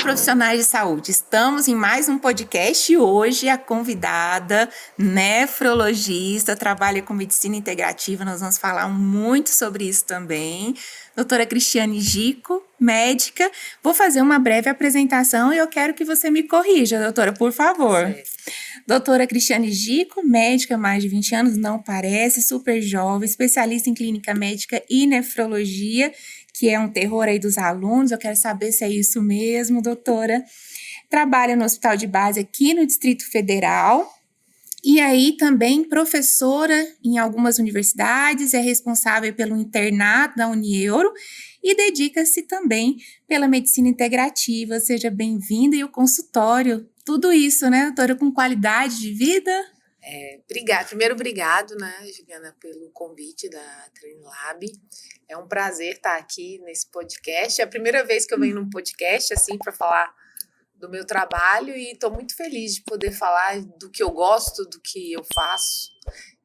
profissionais de saúde, estamos em mais um podcast e hoje a convidada, nefrologista, trabalha com medicina integrativa, nós vamos falar muito sobre isso também. Doutora Cristiane Gico, médica. Vou fazer uma breve apresentação e eu quero que você me corrija, doutora, por favor. Certo. Doutora Cristiane Gico, médica, mais de 20 anos, não parece, super jovem, especialista em clínica médica e nefrologia, que é um terror aí dos alunos. Eu quero saber se é isso mesmo, doutora. Trabalha no hospital de base aqui no Distrito Federal. E aí também professora em algumas universidades, é responsável pelo internato da Unieuro e dedica-se também pela medicina integrativa. Seja bem-vinda, e o consultório, tudo isso, né, doutora, com qualidade de vida? Obrigada. Primeiro, obrigado, né, Juliana, pelo convite da TraineLab. É um prazer estar aqui nesse podcast. É a primeira vez que eu venho num podcast, assim, para falar do meu trabalho, e estou muito feliz de poder falar do que eu gosto, do que eu faço,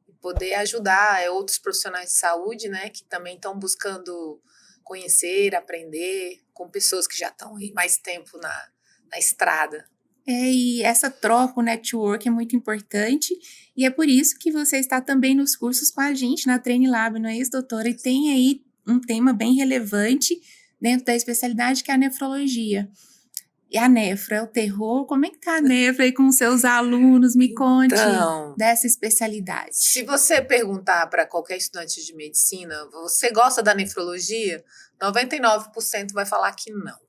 e poder ajudar outros profissionais de saúde, né, que também estão buscando conhecer, aprender com pessoas que já estão aí mais tempo na estrada. E essa troca, o network é muito importante, e é por isso que você está também nos cursos com a gente na TraineLab, não é isso, doutora? E tem aí um tema bem relevante dentro da especialidade, que é a nefrologia. E a nefro é o terror. Como é que tá a nefro aí com os seus alunos? Me conte dessa especialidade. Se você perguntar para qualquer estudante de medicina, você gosta da nefrologia? 99% vai falar que não.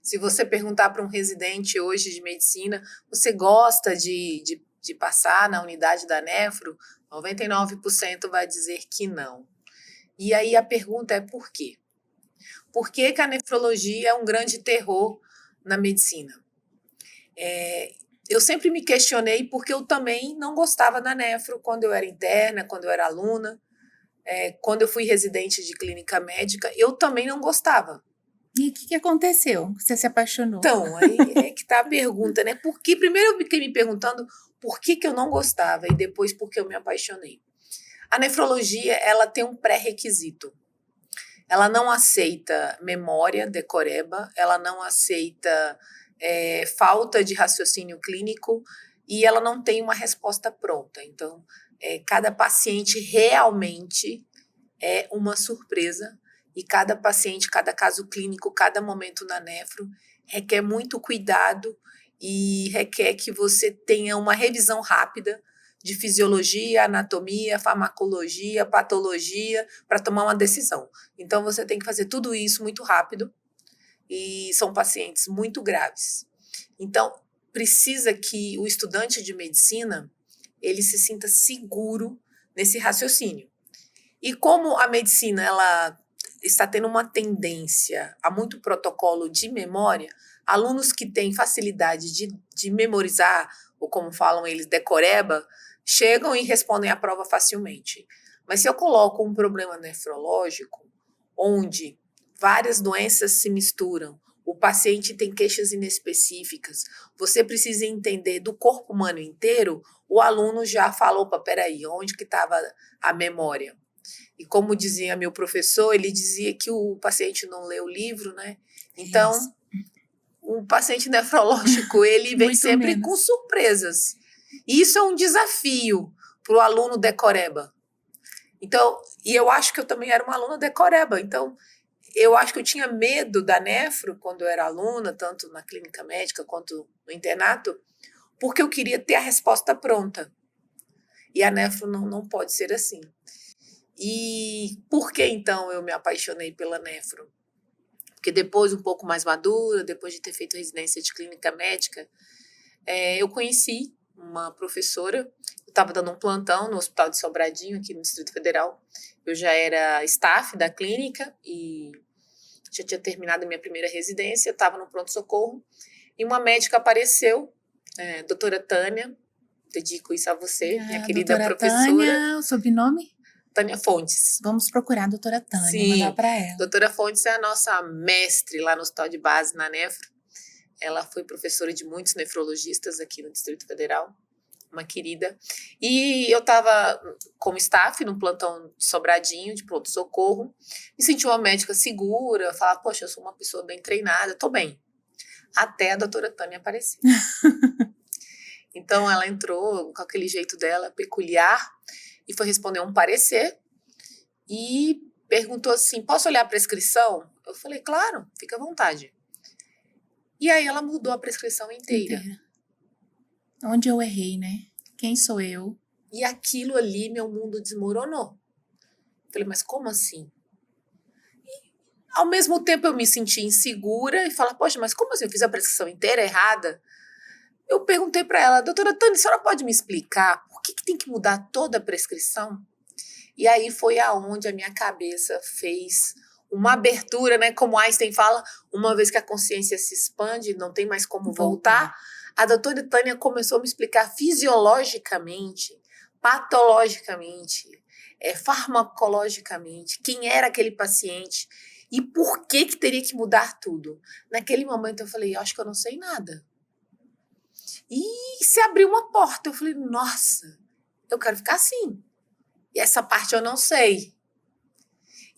Se você perguntar para um residente hoje de medicina, você gosta de passar na unidade da nefro? 99% vai dizer que não. E aí a pergunta é por quê? Por que a nefrologia é um grande terror na medicina? Eu sempre me questionei porque eu também não gostava da nefro quando eu era interna, quando eu era aluna, quando eu fui residente de clínica médica, eu também não gostava. E o que aconteceu? Você se apaixonou? Então, aí é que tá a pergunta, né? Porque primeiro eu fiquei me perguntando por que eu não gostava e depois por que eu me apaixonei. A nefrologia, ela tem um pré-requisito. Ela não aceita memória decoreba, ela não aceita falta de raciocínio clínico e ela não tem uma resposta pronta. Então, cada paciente realmente é uma surpresa, e cada paciente, cada caso clínico, cada momento na nefro requer muito cuidado e requer que você tenha uma revisão rápida de fisiologia, anatomia, farmacologia, patologia, para tomar uma decisão. Então, você tem que fazer tudo isso muito rápido, e são pacientes muito graves. Então, precisa que o estudante de medicina ele se sinta seguro nesse raciocínio. E como a medicina ela está tendo uma tendência a muito protocolo de memória, alunos que têm facilidade de memorizar, ou como falam eles, decoreba, chegam e respondem a prova facilmente. Mas se eu coloco um problema nefrológico, onde várias doenças se misturam, o paciente tem queixas inespecíficas, você precisa entender do corpo humano inteiro, o aluno já fala, opa, peraí, onde que estava a memória? E como dizia meu professor, ele dizia que o paciente não lê o livro, né? Então, o paciente nefrológico, ele vem sempre com surpresas. E isso é um desafio para o aluno decoreba. Então, e eu acho que eu também era uma aluna decoreba. Então, eu acho que eu tinha medo da nefro quando eu era aluna, tanto na clínica médica quanto no internato, porque eu queria ter a resposta pronta. E a nefro não pode ser assim. E por que, então, eu me apaixonei pela nefro? Porque depois, um pouco mais madura, depois de ter feito residência de clínica médica, eu conheci uma professora. Eu estava dando um plantão no Hospital de Sobradinho, aqui no Distrito Federal. Eu já era staff da clínica e já tinha terminado a minha primeira residência, eu estava no pronto-socorro, e uma médica apareceu, doutora Tânia, dedico isso a você, minha querida professora. Tânia, o sobrenome? Tânia Fontes. Vamos procurar a doutora Tânia, Sim, mandar para ela. Doutora Fontes é a nossa mestre lá no Hospital de Base, na nefro. Ela foi professora de muitos nefrologistas aqui no Distrito Federal, uma querida. E eu estava como staff no plantão de Sobradinho, de pronto-socorro, me senti uma médica segura, falava, poxa, eu sou uma pessoa bem treinada, estou bem. até a doutora Tânia aparecer. Então, ela entrou com aquele jeito dela, peculiar, e foi responder um parecer, e perguntou assim, posso olhar a prescrição? Eu falei, claro, fica à vontade. E aí ela mudou a prescrição inteira. Onde eu errei, né? Quem sou eu? E aquilo ali, meu mundo desmoronou. Eu falei, mas como assim? E, ao mesmo tempo eu me senti insegura e falei, poxa, mas como assim? Eu fiz a prescrição inteira errada? Eu perguntei para ela, doutora Tânia, a senhora pode me explicar por que tem que mudar toda a prescrição? E aí foi aonde a minha cabeça fez uma abertura, né? Como Einstein fala, uma vez que a consciência se expande, não tem mais como voltar. A doutora Tânia começou a me explicar fisiologicamente, patologicamente, farmacologicamente, quem era aquele paciente e por que teria que mudar tudo. Naquele momento eu falei, acho que eu não sei nada. E se abriu uma porta, eu falei, nossa, eu quero ficar assim. E essa parte eu não sei.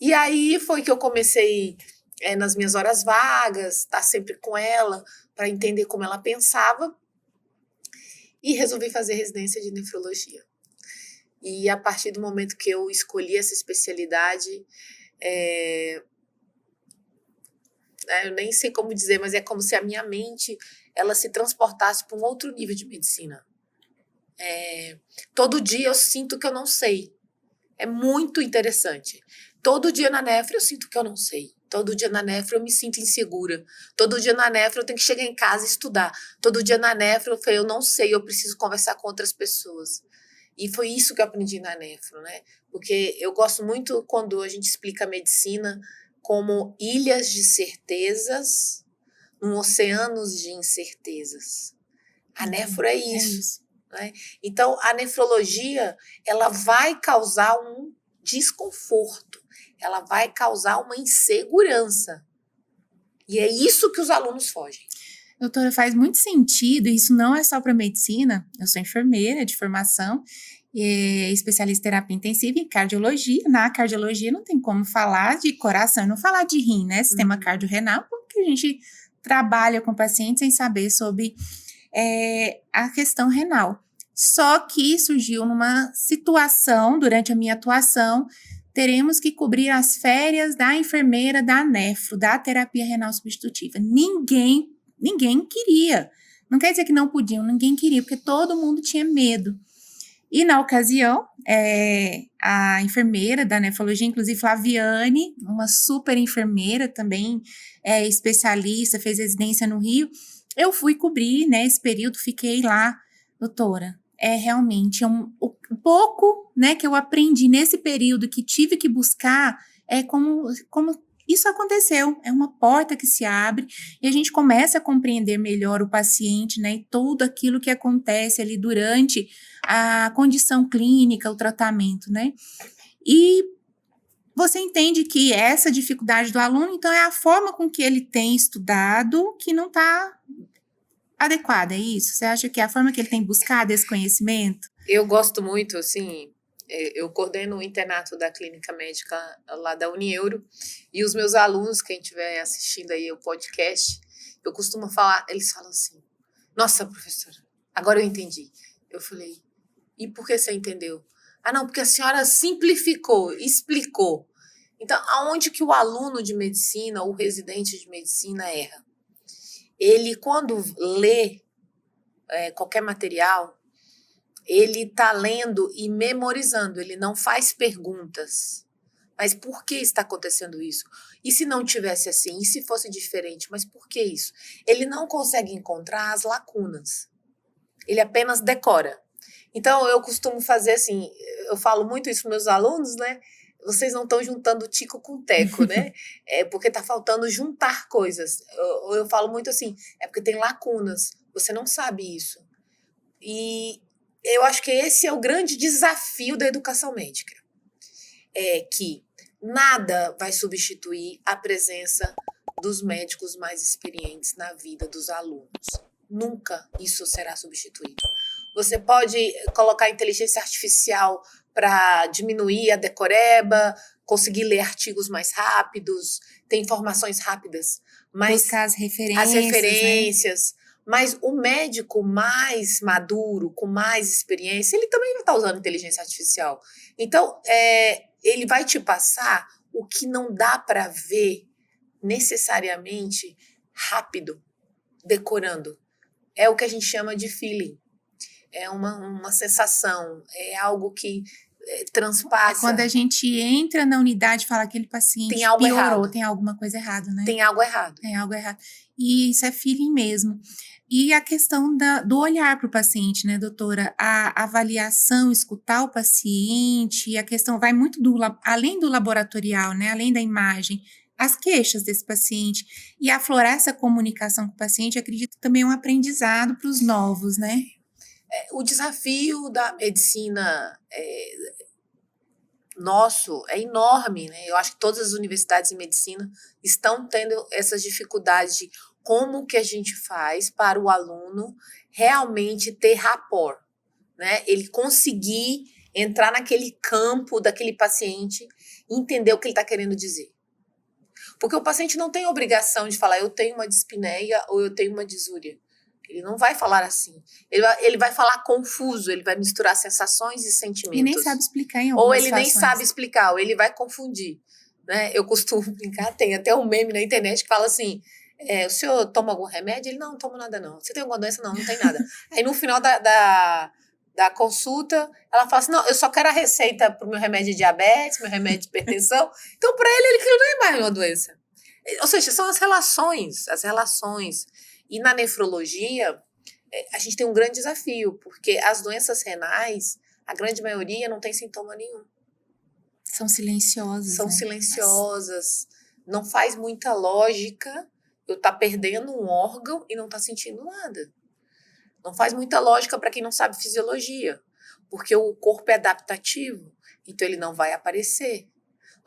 E aí foi que eu comecei, nas minhas horas vagas, estar sempre com ela, para entender como ela pensava. E resolvi fazer residência de nefrologia. E a partir do momento que eu escolhi essa especialidade, eu nem sei como dizer, mas é como se a minha mente ela se transportasse para um outro nível de medicina. Todo dia eu sinto que eu não sei. É muito interessante. Todo dia na nefro eu sinto que eu não sei. Todo dia na nefro eu me sinto insegura. Todo dia na nefro eu tenho que chegar em casa e estudar. Todo dia na nefro eu falei, eu não sei, eu preciso conversar com outras pessoas. E foi isso que eu aprendi na nefro, né? Porque eu gosto muito quando a gente explica a medicina como ilhas de certezas num oceano de incertezas. A nefro é isso. Né? Então, a nefrologia, ela vai causar um desconforto, ela vai causar uma insegurança. E é isso que os alunos fogem. Doutora, faz muito sentido, isso não é só para medicina, eu sou enfermeira de formação, especialista em terapia intensiva e cardiologia. Na cardiologia não tem como falar de coração, não falar de rim, né? Sistema cardiorrenal, porque a gente trabalha com pacientes sem saber sobre a questão renal. Só que surgiu numa situação, durante a minha atuação, teremos que cobrir as férias da enfermeira da nefro, da terapia renal substitutiva. Ninguém queria. Não quer dizer que não podiam, ninguém queria, porque todo mundo tinha medo. E na ocasião, a enfermeira da nefrologia, inclusive Flaviane, uma super enfermeira também, especialista, fez residência no Rio, eu fui cobrir, né, esse período, fiquei lá, doutora, realmente, o pouco, né, que eu aprendi nesse período, que tive que buscar, como isso aconteceu, é uma porta que se abre e a gente começa a compreender melhor o paciente, né, e tudo aquilo que acontece ali durante a condição clínica, o tratamento, né, e você entende que essa dificuldade do aluno, então, é a forma com que ele tem estudado que não está adequada, é isso? Você acha que é a forma que ele tem buscado esse conhecimento? Eu gosto muito, assim, eu coordeno o internato da clínica médica lá da Unieuro, e os meus alunos, quem estiver assistindo aí o podcast, eu costumo falar, eles falam assim, nossa, professora, agora eu entendi. Eu falei, e por que você entendeu? Ah, não, porque a senhora simplificou, explicou. Então, aonde que o aluno de medicina, o residente de medicina erra? Ele, quando lê qualquer material, ele está lendo e memorizando, ele não faz perguntas. Mas por que está acontecendo isso? E se não tivesse assim? E se fosse diferente? Mas por que isso? Ele não consegue encontrar as lacunas. Ele apenas decora. Então, eu costumo fazer assim, eu falo muito isso para meus alunos, né? Vocês não estão juntando tico com teco, né? Porque está faltando juntar coisas. Eu falo muito assim, porque tem lacunas. Você não sabe isso. E eu acho que esse é o grande desafio da educação médica. É que nada vai substituir a presença dos médicos mais experientes na vida dos alunos. Nunca isso será substituído. você pode colocar inteligência artificial para diminuir a decoreba, conseguir ler artigos mais rápidos, ter informações rápidas, mas Buscar as as referências, referências. Mas o médico mais maduro, com mais experiência, ele também vai estar usando inteligência artificial. Então, ele vai te passar o que não dá para ver necessariamente rápido, decorando. É o que a gente chama de feeling. É uma sensação, é algo que transpassa. Quando a gente entra na unidade e fala que aquele paciente Tem algo piorou, errado. tem alguma coisa errada, né? Tem algo errado. Tem algo errado. E isso é feeling mesmo. E a questão do olhar para o paciente, né, doutora? A avaliação, escutar o paciente, a questão vai muito além do laboratorial, né? Além da imagem, as queixas desse paciente. E aflorar essa comunicação com o paciente, acredito que também é um aprendizado para os novos, né? O desafio da medicina nosso é enorme, né? Eu acho que todas as universidades de medicina estão tendo essas dificuldades de como que a gente faz para o aluno realmente ter rapport, né? Ele conseguir entrar naquele campo daquele paciente e entender o que ele está querendo dizer. Porque o paciente não tem obrigação de falar eu tenho uma dispneia ou eu tenho uma disúria. Ele não vai falar assim. Ele vai falar confuso, ele vai misturar sensações e sentimentos. E nem sabe explicar em algumas Ou ele nem situações. sabe explicar, ou ele vai confundir. Né? Eu costumo brincar, tem até um meme na internet que fala assim, o senhor toma algum remédio? Ele, não tomo nada não. Você tem alguma doença? Não, não tem nada. Aí no final da consulta, ela fala assim, não, eu só quero a receita pro meu remédio de diabetes, meu remédio de hipertensão. Então, para ele, aquilo não é mais uma doença. Ou seja, são as relações. E na nefrologia, a gente tem um grande desafio, porque as doenças renais, a grande maioria não tem sintoma nenhum. São silenciosas, São né? silenciosas, não faz muita lógica eu estar perdendo um órgão e não estar sentindo nada. Não faz muita lógica para quem não sabe fisiologia, porque o corpo é adaptativo, então ele não vai aparecer.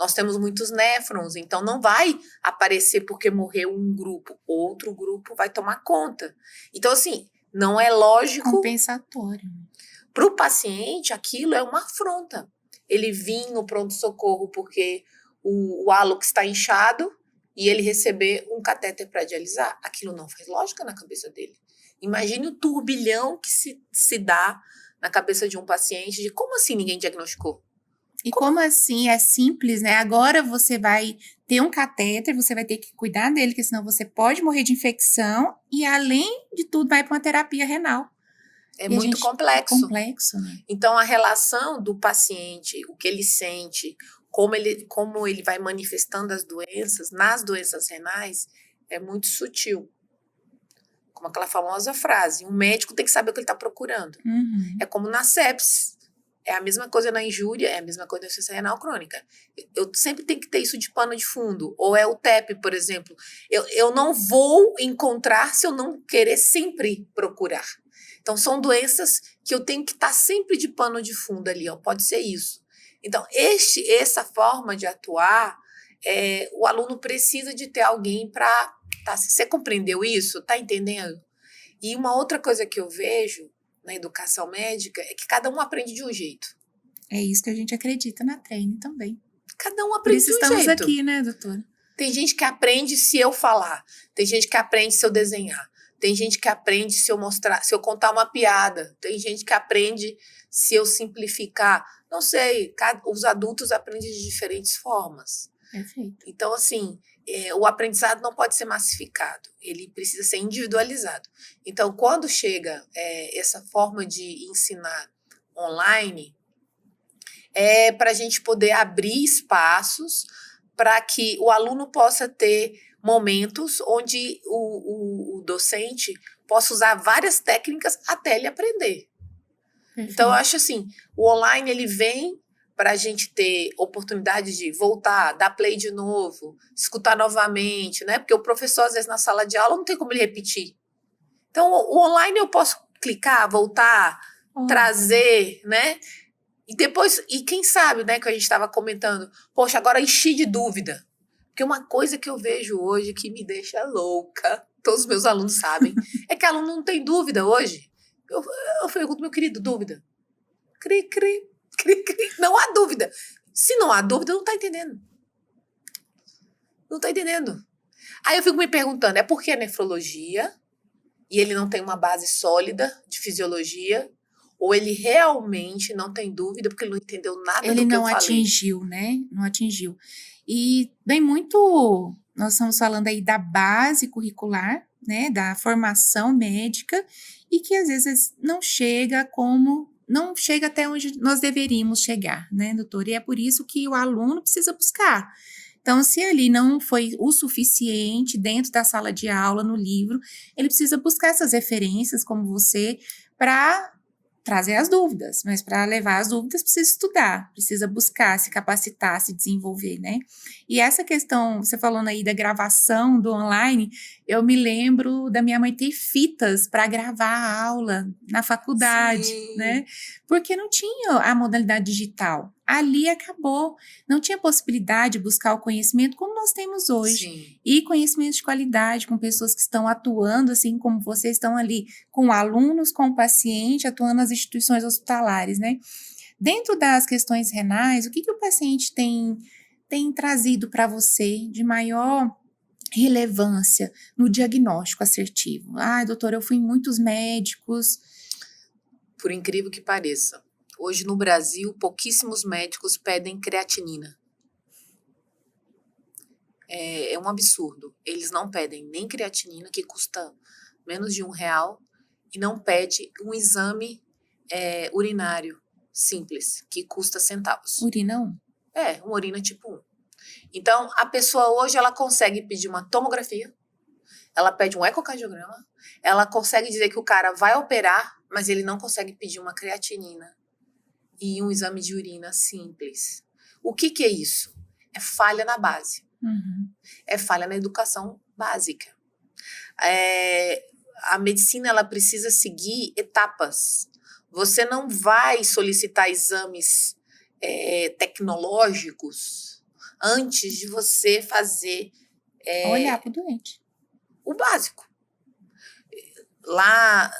Nós temos muitos néfrons, então não vai aparecer porque morreu um grupo, outro grupo vai tomar conta. Então, assim, não é lógico. Compensatório. Para o paciente, aquilo é uma afronta. Ele vir no pronto-socorro porque o hálux está inchado e ele receber um catéter para dialisar. Aquilo não faz lógica na cabeça dele. Imagine o turbilhão que se dá na cabeça de um paciente de como assim ninguém diagnosticou? E como assim? É simples, né? Agora você vai ter um catéter, você vai ter que cuidar dele, porque senão você pode morrer de infecção e, além de tudo, vai para uma terapia renal. É muito complexo. É complexo, né? Então, a relação do paciente, o que ele sente, como ele vai manifestando as doenças, nas doenças renais, é muito sutil. Como aquela famosa frase, um médico tem que saber o que ele está procurando. Uhum. É como na sepsis. É a mesma coisa na injúria, é a mesma coisa na insuficiência renal crônica. Eu sempre tenho que ter isso de pano de fundo. Ou é o TEP, por exemplo. Eu não vou encontrar se eu não querer sempre procurar. Então, são doenças que eu tenho que estar sempre de pano de fundo ali, ó, pode ser isso. Então, essa forma de atuar, o aluno precisa de ter alguém para... Você compreendeu isso? Está entendendo? E uma outra coisa que eu vejo na educação médica é que cada um aprende de um jeito. É isso que a gente acredita na Treine também. Cada um aprende de um jeito. Por isso estamos aqui, né, doutora? Tem gente que aprende se eu falar. Tem gente que aprende se eu desenhar. Tem gente que aprende se eu mostrar, se eu contar uma piada. Tem gente que aprende se eu simplificar. Não sei, os adultos aprendem de diferentes formas. Perfeito. Então, assim, o aprendizado não pode ser massificado. Ele precisa ser individualizado. Então, quando chega essa forma de ensinar online, é para a gente poder abrir espaços para que o aluno possa ter momentos onde o docente possa usar várias técnicas até ele aprender. Perfeito. Então, eu acho assim, o online ele vem para a gente ter oportunidade de voltar, dar play de novo, escutar novamente, né? Porque o professor, às vezes, na sala de aula, não tem como ele repetir. Então, o online eu posso clicar, voltar, trazer, né? E depois, e quem sabe, né, que a gente estava comentando, poxa, agora enchi de dúvida. Porque uma coisa que eu vejo hoje que me deixa louca, todos os meus alunos sabem, é que aluno não tem dúvida hoje. Eu pergunto, meu querido, dúvida? Cri, cri, cri, cri. Não há dúvida. Se não há dúvida, não tá entendendo. Não tá entendendo. Aí eu fico me perguntando, é porque é nefrologia e ele não tem uma base sólida de fisiologia, ou ele realmente não tem dúvida porque ele não entendeu nada Ele do que eu não falei? atingiu, né? Não atingiu. E vem muito, nós estamos falando aí da base curricular, né? Da formação médica, e que às vezes não chega até onde nós deveríamos chegar, né, doutor? E é por isso que o aluno precisa buscar. Então, se ali não foi o suficiente dentro da sala de aula, no livro, ele precisa buscar essas referências, como você, para trazer as dúvidas, mas para levar as dúvidas precisa estudar, precisa buscar, se capacitar, se desenvolver, né? E essa questão, você falando aí da gravação do online, eu me lembro da minha mãe ter fitas para gravar a aula na faculdade, Sim. né? Porque não tinha a modalidade digital. Ali acabou, não tinha possibilidade de buscar o conhecimento como nós temos hoje. Sim. E conhecimento de qualidade, com pessoas que estão atuando, assim como vocês estão ali, com alunos, com o paciente, atuando nas instituições hospitalares, né? Dentro das questões renais, o que o paciente tem trazido para você de maior relevância no diagnóstico assertivo? Ah, doutor, eu fui em muitos médicos. Por incrível que pareça, hoje no Brasil, pouquíssimos médicos pedem creatinina. É um absurdo. Eles não pedem nem creatinina, que custa menos de R$1, e não pede um exame urinário simples, que custa centavos. Urina 1. Uma urina tipo 1. Então, a pessoa hoje, ela consegue pedir uma tomografia, ela pede um ecocardiograma, ela consegue dizer que o cara vai operar, mas ele não consegue pedir uma creatinina e um exame de urina simples. O que é isso? É falha na base. Uhum. É falha na educação básica. A medicina, ela precisa seguir etapas. Você não vai solicitar exames tecnológicos antes de você fazer olhar para o doente. O básico. Lá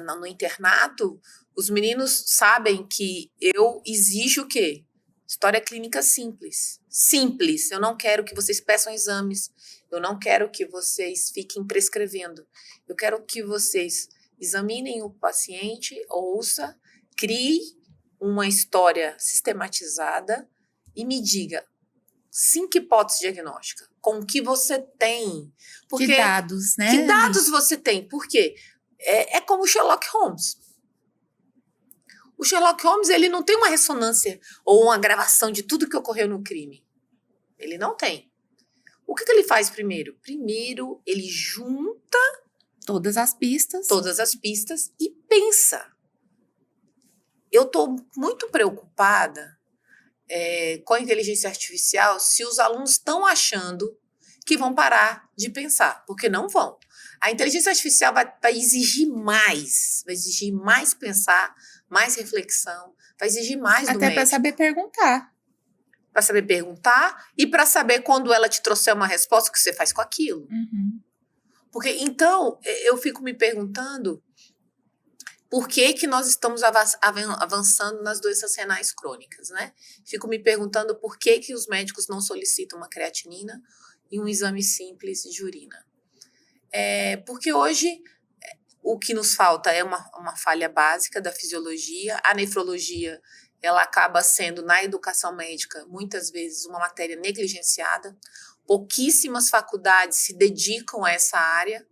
no internato, os meninos sabem que eu exijo o quê? História clínica simples. Simples. Eu não quero que vocês peçam exames. Eu não quero que vocês fiquem prescrevendo. Eu quero que vocês examinem o paciente, ouça, crie uma história sistematizada e me diga 5 hipóteses diagnósticas. Com o que você tem. Porque, que dados, né? Que dados você tem? Por quê? É como o Sherlock Holmes. O Sherlock Holmes, ele não tem uma ressonância ou uma gravação de tudo que ocorreu no crime. Ele não tem. O que ele faz primeiro? Primeiro, ele junta todas as pistas e pensa. Eu estou muito preocupada com a inteligência artificial se os alunos estão achando que vão parar de pensar, porque não vão. A inteligência artificial vai exigir mais pensar, mais reflexão, vai exigir mais do médico. Até para saber perguntar. Para saber perguntar e para saber quando ela te trouxer uma resposta, o que você faz com aquilo. Uhum. Porque, então, eu fico me perguntando por que nós estamos avançando nas doenças renais crônicas, né? Fico me perguntando por que os médicos não solicitam uma creatinina e um exame simples de urina. Porque hoje o que nos falta é uma falha básica da fisiologia. A nefrologia, ela acaba sendo, na educação médica, muitas vezes uma matéria negligenciada. Pouquíssimas faculdades se dedicam a essa área,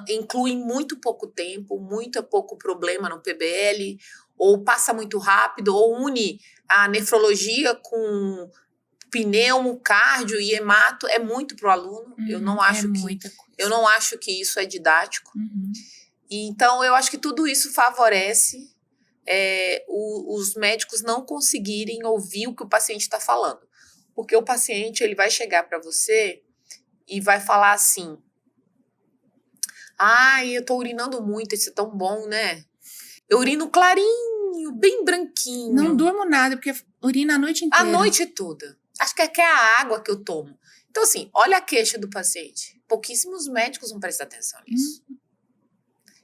incluem muito pouco tempo, muito pouco problema no PBL, ou passa muito rápido, ou une a nefrologia com pneumo, cardio e hemato, é muito para o aluno. Eu não acho que isso é didático. Uhum. Então, eu acho que tudo isso favorece os médicos não conseguirem ouvir o que o paciente está falando. Porque o paciente, ele vai chegar para você e vai falar assim: eu tô urinando muito, isso é tão bom, né? Eu urino clarinho, bem branquinho. Não durmo nada, porque urina a noite inteira. A noite toda. Acho que é a água que eu tomo. Então, assim, olha a queixa do paciente. Pouquíssimos médicos vão prestar atenção nisso.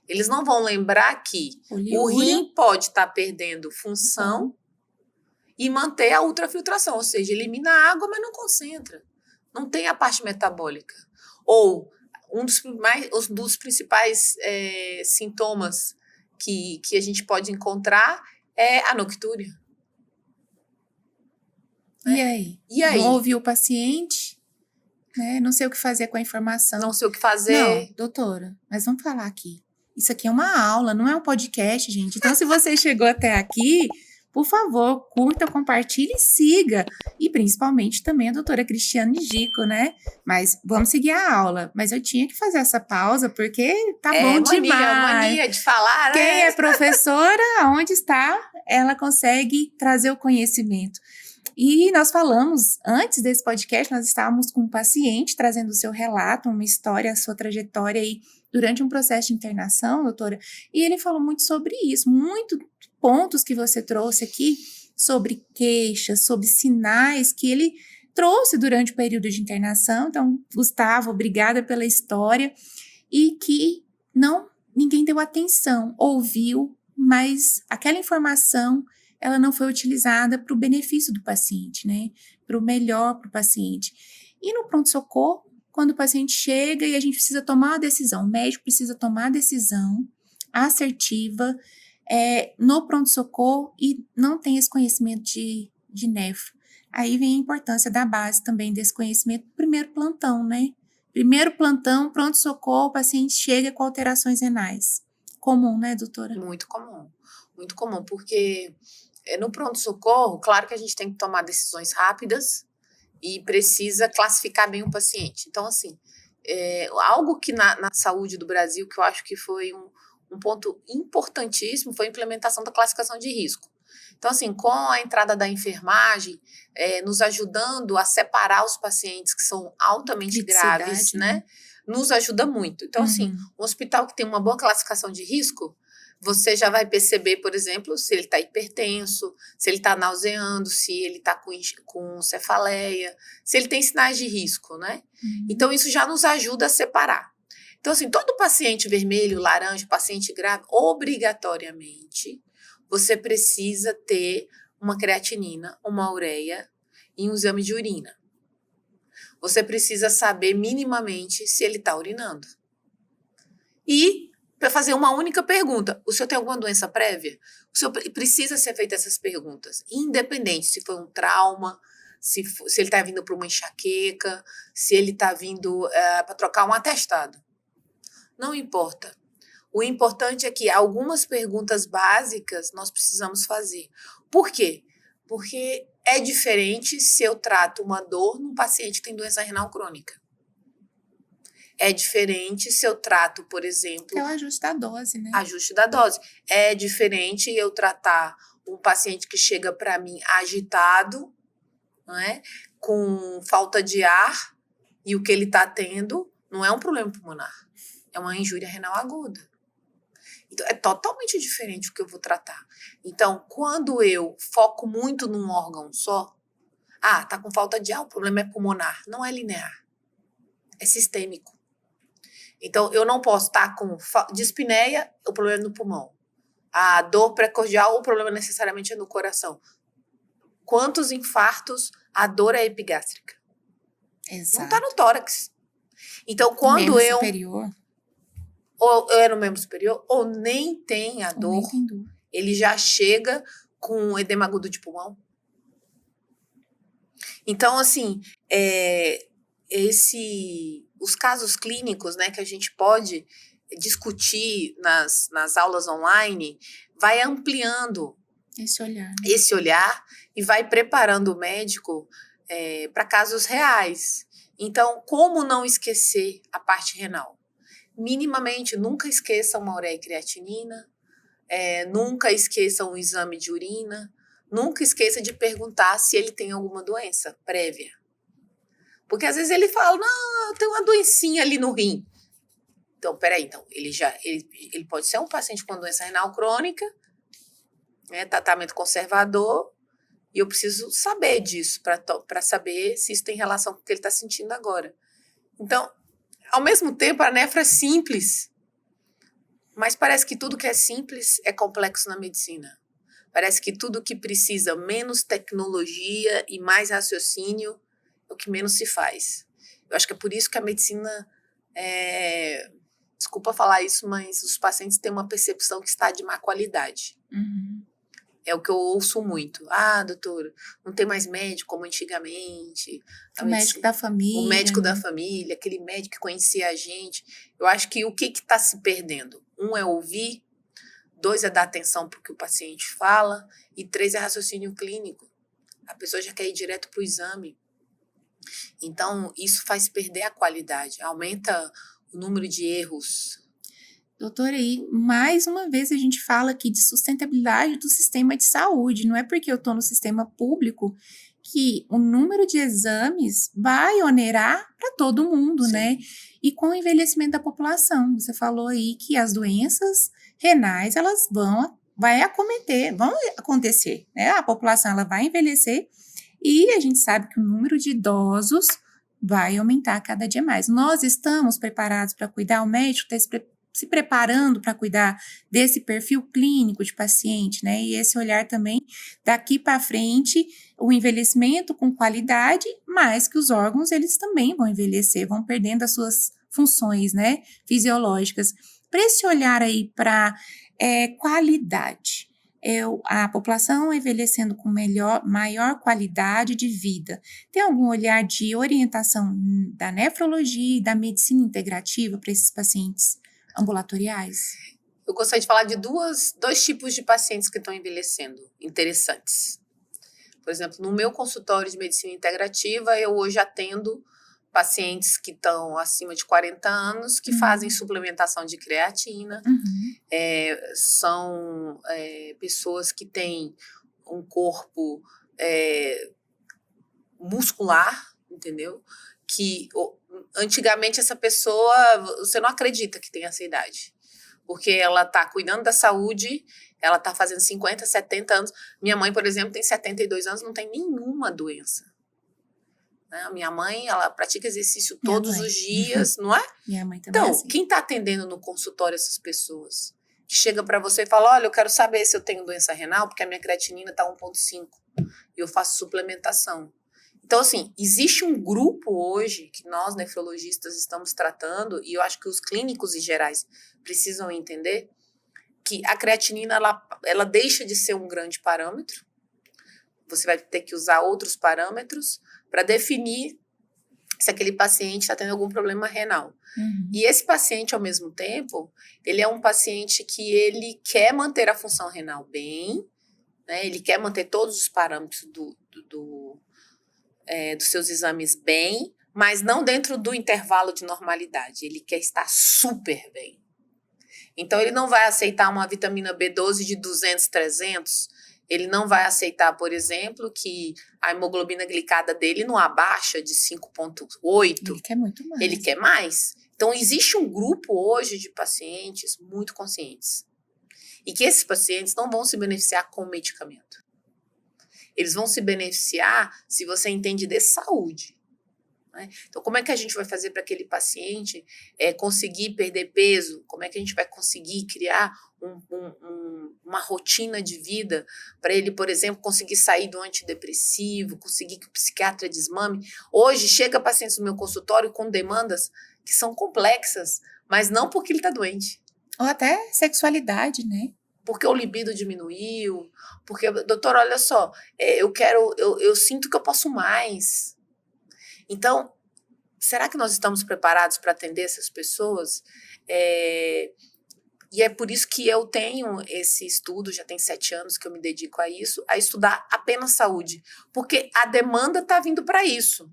Eles não vão lembrar que o rim pode estar perdendo função e manter a ultrafiltração, ou seja, elimina a água, mas não concentra. Não tem a parte metabólica. Ou um dos principais sintomas que a gente pode encontrar é a noctúria. E aí? Não ouvi o paciente, né? Não sei o que fazer com a informação. Não sei o que fazer. Não, doutora, mas vamos falar aqui. Isso aqui é uma aula, não é um podcast, gente. Então, se você chegou até aqui, por favor, curta, compartilhe e siga. E principalmente também a doutora Cristiane Gico, né? Mas vamos seguir a aula. Mas eu tinha que fazer essa pausa, porque tá bom demais. Mania de falar, né? Quem é professora, onde está, ela consegue trazer o conhecimento. E nós falamos, antes desse podcast, nós estávamos com um paciente trazendo o seu relato, uma história, a sua trajetória aí durante um processo de internação, doutora, e ele falou muito sobre isso, muitos pontos que você trouxe aqui sobre queixas, sobre sinais que ele trouxe durante o período de internação. Então, Gustavo, obrigada pela história, e que ninguém deu atenção, ouviu, mas aquela informação ela não foi utilizada para o benefício do paciente, né? Para o melhor para o paciente. E no pronto-socorro, quando o paciente chega e a gente precisa tomar uma decisão, o médico precisa tomar a decisão assertiva no pronto-socorro e não tem esse conhecimento de nefro. Aí vem a importância da base também desse conhecimento do primeiro plantão, né? Primeiro plantão, pronto-socorro, o paciente chega com alterações renais. Comum, né, doutora? Muito comum, porque no pronto-socorro, claro que a gente tem que tomar decisões rápidas e precisa classificar bem o paciente. Então, assim, algo que na saúde do Brasil, que eu acho que foi um ponto importantíssimo, foi a implementação da classificação de risco. Então, assim, com a entrada da enfermagem, nos ajudando a separar os pacientes que são altamente graves, né? Nos ajuda muito. Então, assim, um hospital que tem uma boa classificação de risco, você já vai perceber, por exemplo, se ele está hipertenso, se ele está nauseando, se ele está com cefaleia, se ele tem sinais de risco, né? Então, isso já nos ajuda a separar. Então, assim, todo paciente vermelho, laranja, paciente grave, obrigatoriamente, você precisa ter uma creatinina, uma ureia e um exame de urina. Você precisa saber minimamente se ele está urinando. E para fazer uma única pergunta: o senhor tem alguma doença prévia? O senhor precisa ser feita essas perguntas, independente se foi um trauma, se ele está vindo para uma enxaqueca, se ele está vindo para trocar um atestado. Não importa. O importante é que algumas perguntas básicas nós precisamos fazer. Por quê? Porque é diferente se eu trato uma dor num paciente que tem doença renal crônica. É diferente se eu trato, por exemplo... É o ajuste da dose, né? Ajuste da dose. É diferente eu tratar um paciente que chega para mim agitado, não é? Com falta de ar, e o que ele está tendo não é um problema pulmonar, é uma injúria renal aguda. Então, é totalmente diferente o que eu vou tratar. Então, quando eu foco muito num órgão só, tá com falta de ar, o problema é pulmonar, não é linear, é sistêmico. Então, eu não posso estar com dispneia, o problema é no pulmão. A dor precordial, o problema necessariamente é no coração. Quantos infartos, a dor é epigástrica. Exato. Não está no tórax. Então, quando membro superior. Ou é no membro superior, ou nem tem a dor, ele já chega com edema agudo de pulmão. Então, assim, os casos clínicos, né, que a gente pode discutir nas aulas online, vai ampliando esse olhar e vai preparando o médico para casos reais. Então, como não esquecer a parte renal? Minimamente, nunca esqueça uma ureia e creatinina, nunca esqueça um exame de urina, nunca esqueça de perguntar se ele tem alguma doença prévia. Porque às vezes ele fala, não, eu tenho uma doencinha ali no rim. Então, peraí, ele pode ser um paciente com doença renal crônica, tratamento conservador, e eu preciso saber disso para saber se isso tem relação com o que ele está sentindo agora. Então, ao mesmo tempo, a nefro é simples. Mas parece que tudo que é simples é complexo na medicina. Parece que tudo que precisa menos tecnologia e mais raciocínio é o que menos se faz. Eu acho que é por isso que a medicina, desculpa falar isso, mas os pacientes têm uma percepção que está de má qualidade. Uhum. É o que eu ouço muito. Ah, doutora, não tem mais médico como antigamente. O médico da família. O médico né? da família, aquele médico que conhecia a gente. Eu acho que o que está se perdendo? Um é ouvir, 2 é dar atenção para o que o paciente fala, e 3 é raciocínio clínico. A pessoa já quer ir direto para o exame. Então, isso faz perder a qualidade, aumenta o número de erros. Doutora, aí, mais uma vez a gente fala aqui de sustentabilidade do sistema de saúde. Não é porque eu estou no sistema público que o número de exames vai onerar para todo mundo, Sim. né? E com o envelhecimento da população. Você falou aí que as doenças renais, elas vão acontecer, né? A população, ela vai envelhecer e a gente sabe que o número de idosos vai aumentar cada dia mais. Nós estamos preparados para cuidar, o médico está se preparando para cuidar desse perfil clínico de paciente, né? E esse olhar também, daqui para frente, o envelhecimento com qualidade, mas que os órgãos, eles também vão envelhecer, vão perdendo as suas funções, né, fisiológicas. Para esse olhar aí para qualidade, a população envelhecendo com maior qualidade de vida, tem algum olhar de orientação da nefrologia e da medicina integrativa para esses pacientes ambulatoriais? Eu gostaria de falar de dois tipos de pacientes que estão envelhecendo, interessantes. Por exemplo, no meu consultório de medicina integrativa, eu hoje atendo pacientes que estão acima de 40 anos, que fazem suplementação de creatina. São pessoas que têm um corpo muscular, entendeu? Que antigamente essa pessoa, você não acredita que tem essa idade, porque ela está cuidando da saúde, ela está fazendo 50, 70 anos. Minha mãe, por exemplo, tem 72 anos, não tem nenhuma doença. Né? Minha mãe, ela pratica exercício todos os dias, não é? Minha mãe também Então, é assim. quem está atendendo no consultório essas pessoas? Que chega para você e fala, olha, eu quero saber se eu tenho doença renal, porque a minha creatinina está 1,5 e eu faço suplementação. Então, assim, existe um grupo hoje que nós, nefrologistas, estamos tratando, e eu acho que os clínicos em gerais precisam entender que a creatinina, ela deixa de ser um grande parâmetro. Você vai ter que usar outros parâmetros para definir se aquele paciente está tendo algum problema renal. E esse paciente, ao mesmo tempo, ele é um paciente que ele quer manter a função renal bem, né? Ele quer manter todos os parâmetros dos seus exames bem, mas não dentro do intervalo de normalidade. Ele quer estar super bem. Então, ele não vai aceitar uma vitamina B12 de 200, 300. Ele não vai aceitar, por exemplo, que a hemoglobina glicada dele não abaixa de 5,8. Ele quer muito mais. Ele quer mais. Então, existe um grupo hoje de pacientes muito conscientes. E que esses pacientes não vão se beneficiar com medicamento. Eles vão se beneficiar se você entende de saúde. Né? Então, como é que a gente vai fazer para aquele paciente conseguir perder peso? Como é que a gente vai conseguir criar uma rotina de vida para ele, por exemplo, conseguir sair do antidepressivo, conseguir que o psiquiatra desmame? Hoje, chega pacientes no meu consultório com demandas que são complexas, mas não porque ele está doente. Ou até sexualidade, né? Porque o libido diminuiu, porque, doutor, olha só, eu sinto que eu posso mais. Então, será que nós estamos preparados para atender essas pessoas? E é por isso que eu tenho esse estudo, já tem 7 anos que eu me dedico a isso, a estudar apenas saúde, porque a demanda está vindo para isso.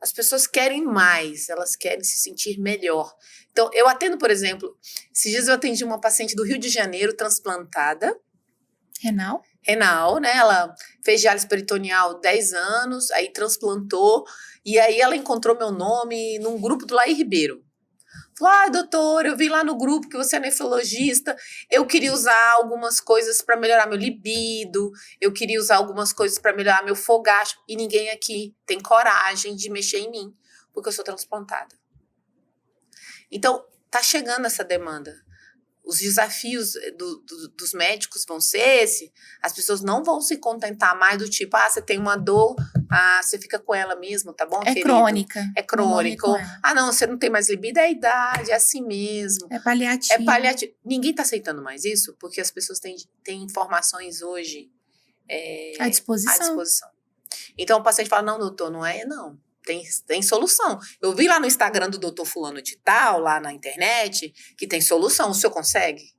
As pessoas querem mais, elas querem se sentir melhor. Então, eu atendo, por exemplo, esses dias eu atendi uma paciente do Rio de Janeiro, transplantada. Renal, né? Ela fez diálise peritoneal 10 anos, aí transplantou, e aí ela encontrou meu nome num grupo do Laí Ribeiro. Falou, doutor, eu vi lá no grupo que você é nefrologista, eu queria usar algumas coisas para melhorar meu libido, eu queria usar algumas coisas para melhorar meu fogacho, e ninguém aqui tem coragem de mexer em mim, porque eu sou transplantada. Então, tá chegando essa demanda. os desafios dos médicos vão ser esse, as pessoas não vão se contentar mais do tipo, você tem uma dor, você fica com ela mesmo, tá bom, É querido? crônica. É crônico. Não, você não tem mais libido, é a idade, é assim mesmo. É paliativo. É paliativo. Ninguém tá aceitando mais isso, porque as pessoas têm informações hoje à disposição. Então o paciente fala, não, doutor, não é não. Tem solução. Eu vi lá no Instagram do doutor fulano de tal, lá na internet, que tem solução. O senhor consegue?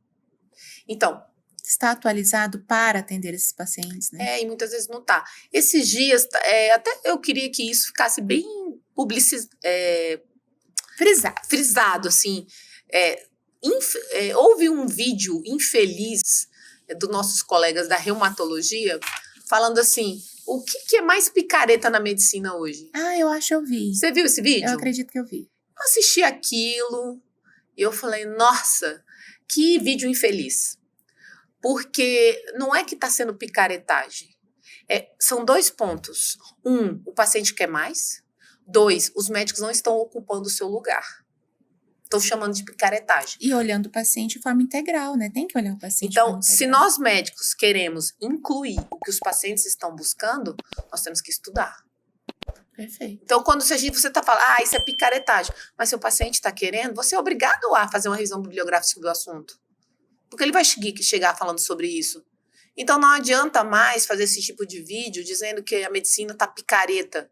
Então... Está atualizado para atender esses pacientes, né? E muitas vezes não tá. Esses dias, até eu queria que isso ficasse bem frisado, assim. Houve um vídeo infeliz dos nossos colegas da reumatologia falando assim, o que é mais picareta na medicina hoje? Eu acho que eu vi. Você viu esse vídeo? Eu acredito que eu vi. Eu assisti aquilo e eu falei, nossa, que vídeo infeliz. Porque não é que está sendo picaretagem. São 2 pontos. 1, o paciente quer mais. 2, os médicos não estão ocupando o seu lugar. Estão chamando de picaretagem. E olhando o paciente de forma integral, né? Tem que olhar o paciente de forma integral. integral. Se nós médicos queremos incluir o que os pacientes estão buscando, nós temos que estudar. Perfeito. Então, quando você está falando, isso é picaretagem, mas se o paciente está querendo, você é obrigado a fazer uma revisão bibliográfica do assunto. Porque ele vai chegar falando sobre isso. Então, não adianta mais fazer esse tipo de vídeo dizendo que a medicina está picareta.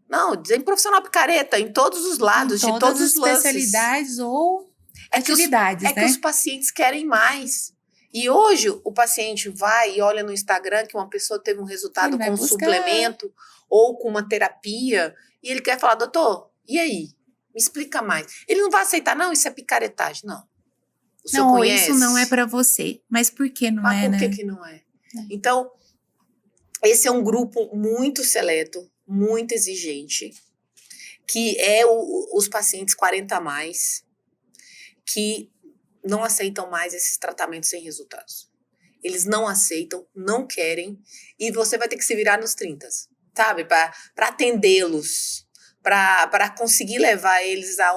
Não, dizer profissional picareta em todos os lados, de todos os lances. Especialidades ou atividades, né? Que os pacientes querem mais. E hoje, o paciente vai e olha no Instagram que uma pessoa teve um resultado com um suplemento ou com uma terapia, e ele quer falar, doutor, e aí? Me explica mais. Ele não vai aceitar, não, isso é picaretagem, não. Não, isso não é para você. Mas por que não é, né? Mas por que não é? Então, esse é um grupo muito seleto, muito exigente, que é os pacientes 40 a mais, que não aceitam mais esses tratamentos sem resultados. Eles não aceitam, não querem, e você vai ter que se virar nos 30, sabe? Para atendê-los, para conseguir levar eles a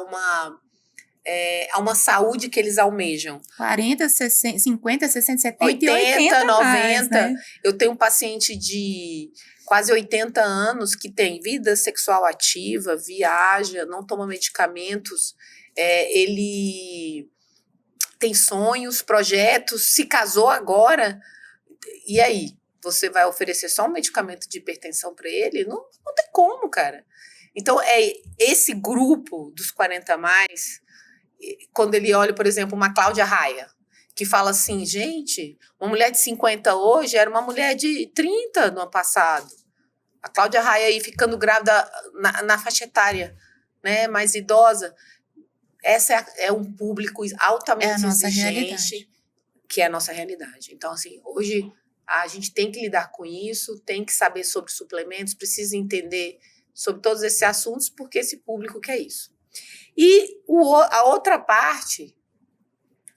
uma saúde que eles almejam. 40, 60, 50, 60, 70 80, e 80 90. Mais, né? Eu tenho um paciente de quase 80 anos que tem vida sexual ativa, viaja, não toma medicamentos, ele tem sonhos, projetos, se casou agora, e aí? Você vai oferecer só um medicamento de hipertensão para ele? Não tem como, cara. Então, esse grupo dos 40 a mais, quando ele olha, por exemplo, uma Cláudia Raia, que fala assim, gente, uma mulher de 50 hoje era uma mulher de 30 no ano passado. A Cláudia Raia aí ficando grávida na faixa etária, né, mais idosa. Essa é um público altamente exigente, que é a nossa realidade. Então, assim, hoje a gente tem que lidar com isso, tem que saber sobre suplementos, precisa entender sobre todos esses assuntos, porque esse público quer isso. E a outra parte,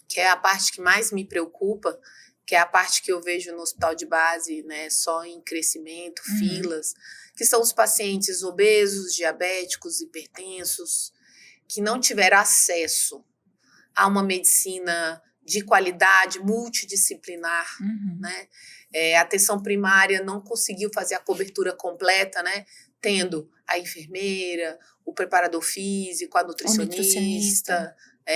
que é a parte que mais me preocupa, que é a parte que eu vejo no hospital de base, né, só em crescimento, filas, que são os pacientes obesos, diabéticos, hipertensos, que não tiveram acesso a uma medicina de qualidade, multidisciplinar, né? A atenção primária não conseguiu fazer a cobertura completa, né? Tendo a enfermeira, o preparador físico, a nutricionista,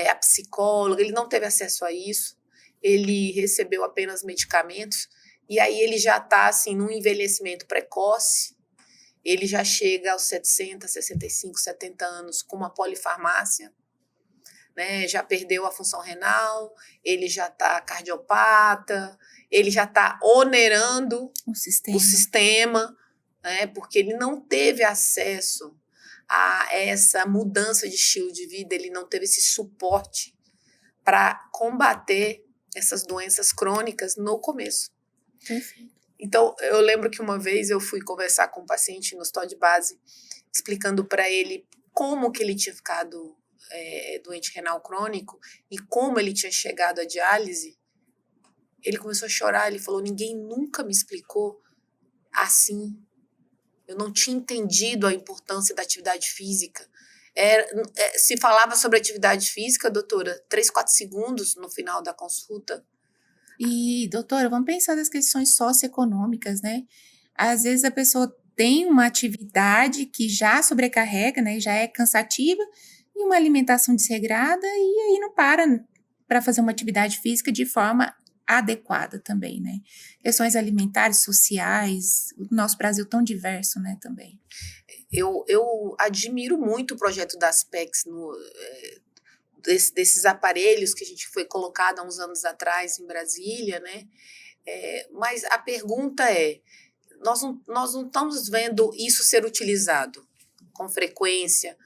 a psicóloga, ele não teve acesso a isso, ele recebeu apenas medicamentos, e aí ele já está assim, num envelhecimento precoce, ele já chega aos 60, 65, 70 anos com uma polifarmácia, né? Já perdeu a função renal, ele já está cardiopata, ele já está onerando o sistema, né? Porque ele não teve acesso a essa mudança de estilo de vida, ele não teve esse suporte para combater essas doenças crônicas no começo. Perfeito. Então, eu lembro que uma vez eu fui conversar com um paciente no hospital de base, explicando para ele como que ele tinha ficado doente renal crônico e como ele tinha chegado à diálise. Ele começou a chorar, ele falou, ninguém nunca me explicou assim. Eu não tinha entendido a importância da atividade física. Se falava sobre atividade física, doutora, 3, 4 segundos no final da consulta. E, doutora, vamos pensar nas questões socioeconômicas, né? Às vezes a pessoa tem uma atividade que já sobrecarrega, né? Já é cansativa, e uma alimentação desregrada, e aí não para fazer uma atividade física de forma adequada também, né? Questões alimentares, sociais, o nosso Brasil tão diverso, né, também. Eu admiro muito o projeto das PECs desses aparelhos que a gente foi colocado há uns anos atrás em Brasília, né? Mas a pergunta nós não estamos vendo isso ser utilizado com frequência.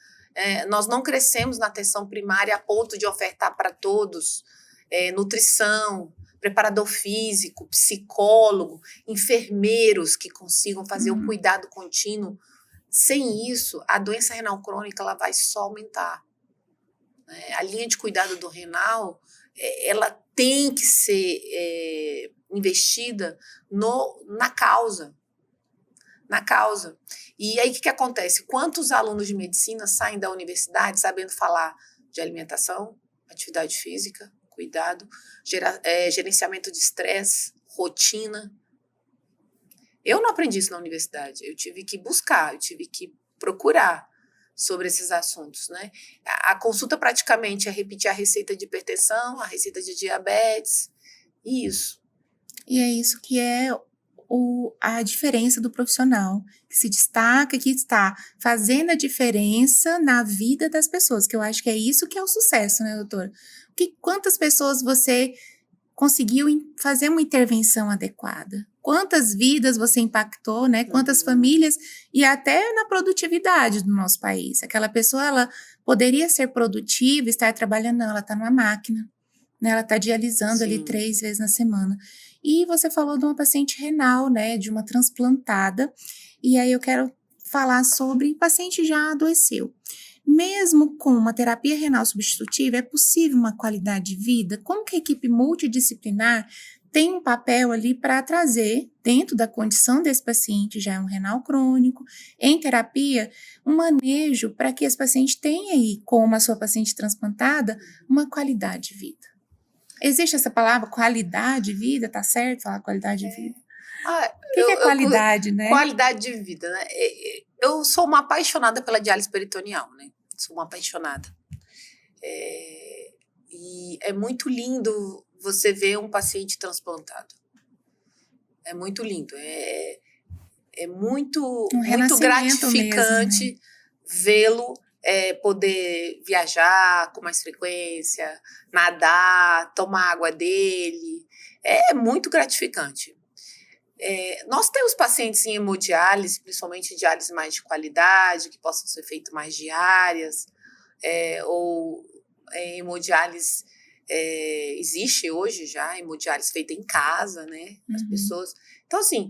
Nós não crescemos na atenção primária a ponto de ofertar para todos nutrição, preparador físico, psicólogo, enfermeiros que consigam fazer o cuidado contínuo. Sem isso, a doença renal crônica ela vai só aumentar. A linha de cuidado do renal, ela tem que ser investida na causa. Na causa. E aí, o que acontece? Quantos alunos de medicina saem da universidade sabendo falar de alimentação, atividade física, cuidado, gerenciamento de estresse, rotina? Eu não aprendi isso na universidade. Eu tive que buscar, eu tive que procurar sobre esses assuntos, né? A consulta praticamente é repetir a receita de hipertensão, a receita de diabetes, isso. E é isso que é a diferença do profissional, que se destaca, que está fazendo a diferença na vida das pessoas, que eu acho que é isso que é o sucesso, né, doutora? Quantas pessoas você conseguiu fazer uma intervenção adequada? Quantas vidas você impactou, né? Quantas famílias e até na produtividade do nosso país. Aquela pessoa, ela poderia ser produtiva, estar trabalhando, não, ela está numa máquina, né? Ela está dialisando ali 3 vezes na semana. E você falou de uma paciente renal, né? De uma transplantada. E aí eu quero falar sobre paciente já adoeceu. Mesmo com uma terapia renal substitutiva, é possível uma qualidade de vida? Como que a equipe multidisciplinar tem um papel ali para trazer, dentro da condição desse paciente, já é um renal crônico, em terapia, um manejo para que esse paciente tenha aí, como a sua paciente transplantada, uma qualidade de vida? Existe essa palavra, qualidade de vida? Tá certo falar qualidade de vida? O que é qualidade, né? Qualidade de vida, né? Eu sou uma apaixonada pela diálise peritoneal, né? Sou uma apaixonada. E é muito lindo você ver um paciente transplantado. É muito lindo. É muito, muito gratificante mesmo, né? vê-lo poder viajar com mais frequência, nadar, tomar água dele. É muito gratificante. Nós temos pacientes em hemodiálise, principalmente diálise mais de qualidade, que possam ser feitas mais diárias, ou hemodiálise, existe hoje já hemodiálise feita em casa, né? As pessoas. Então, assim,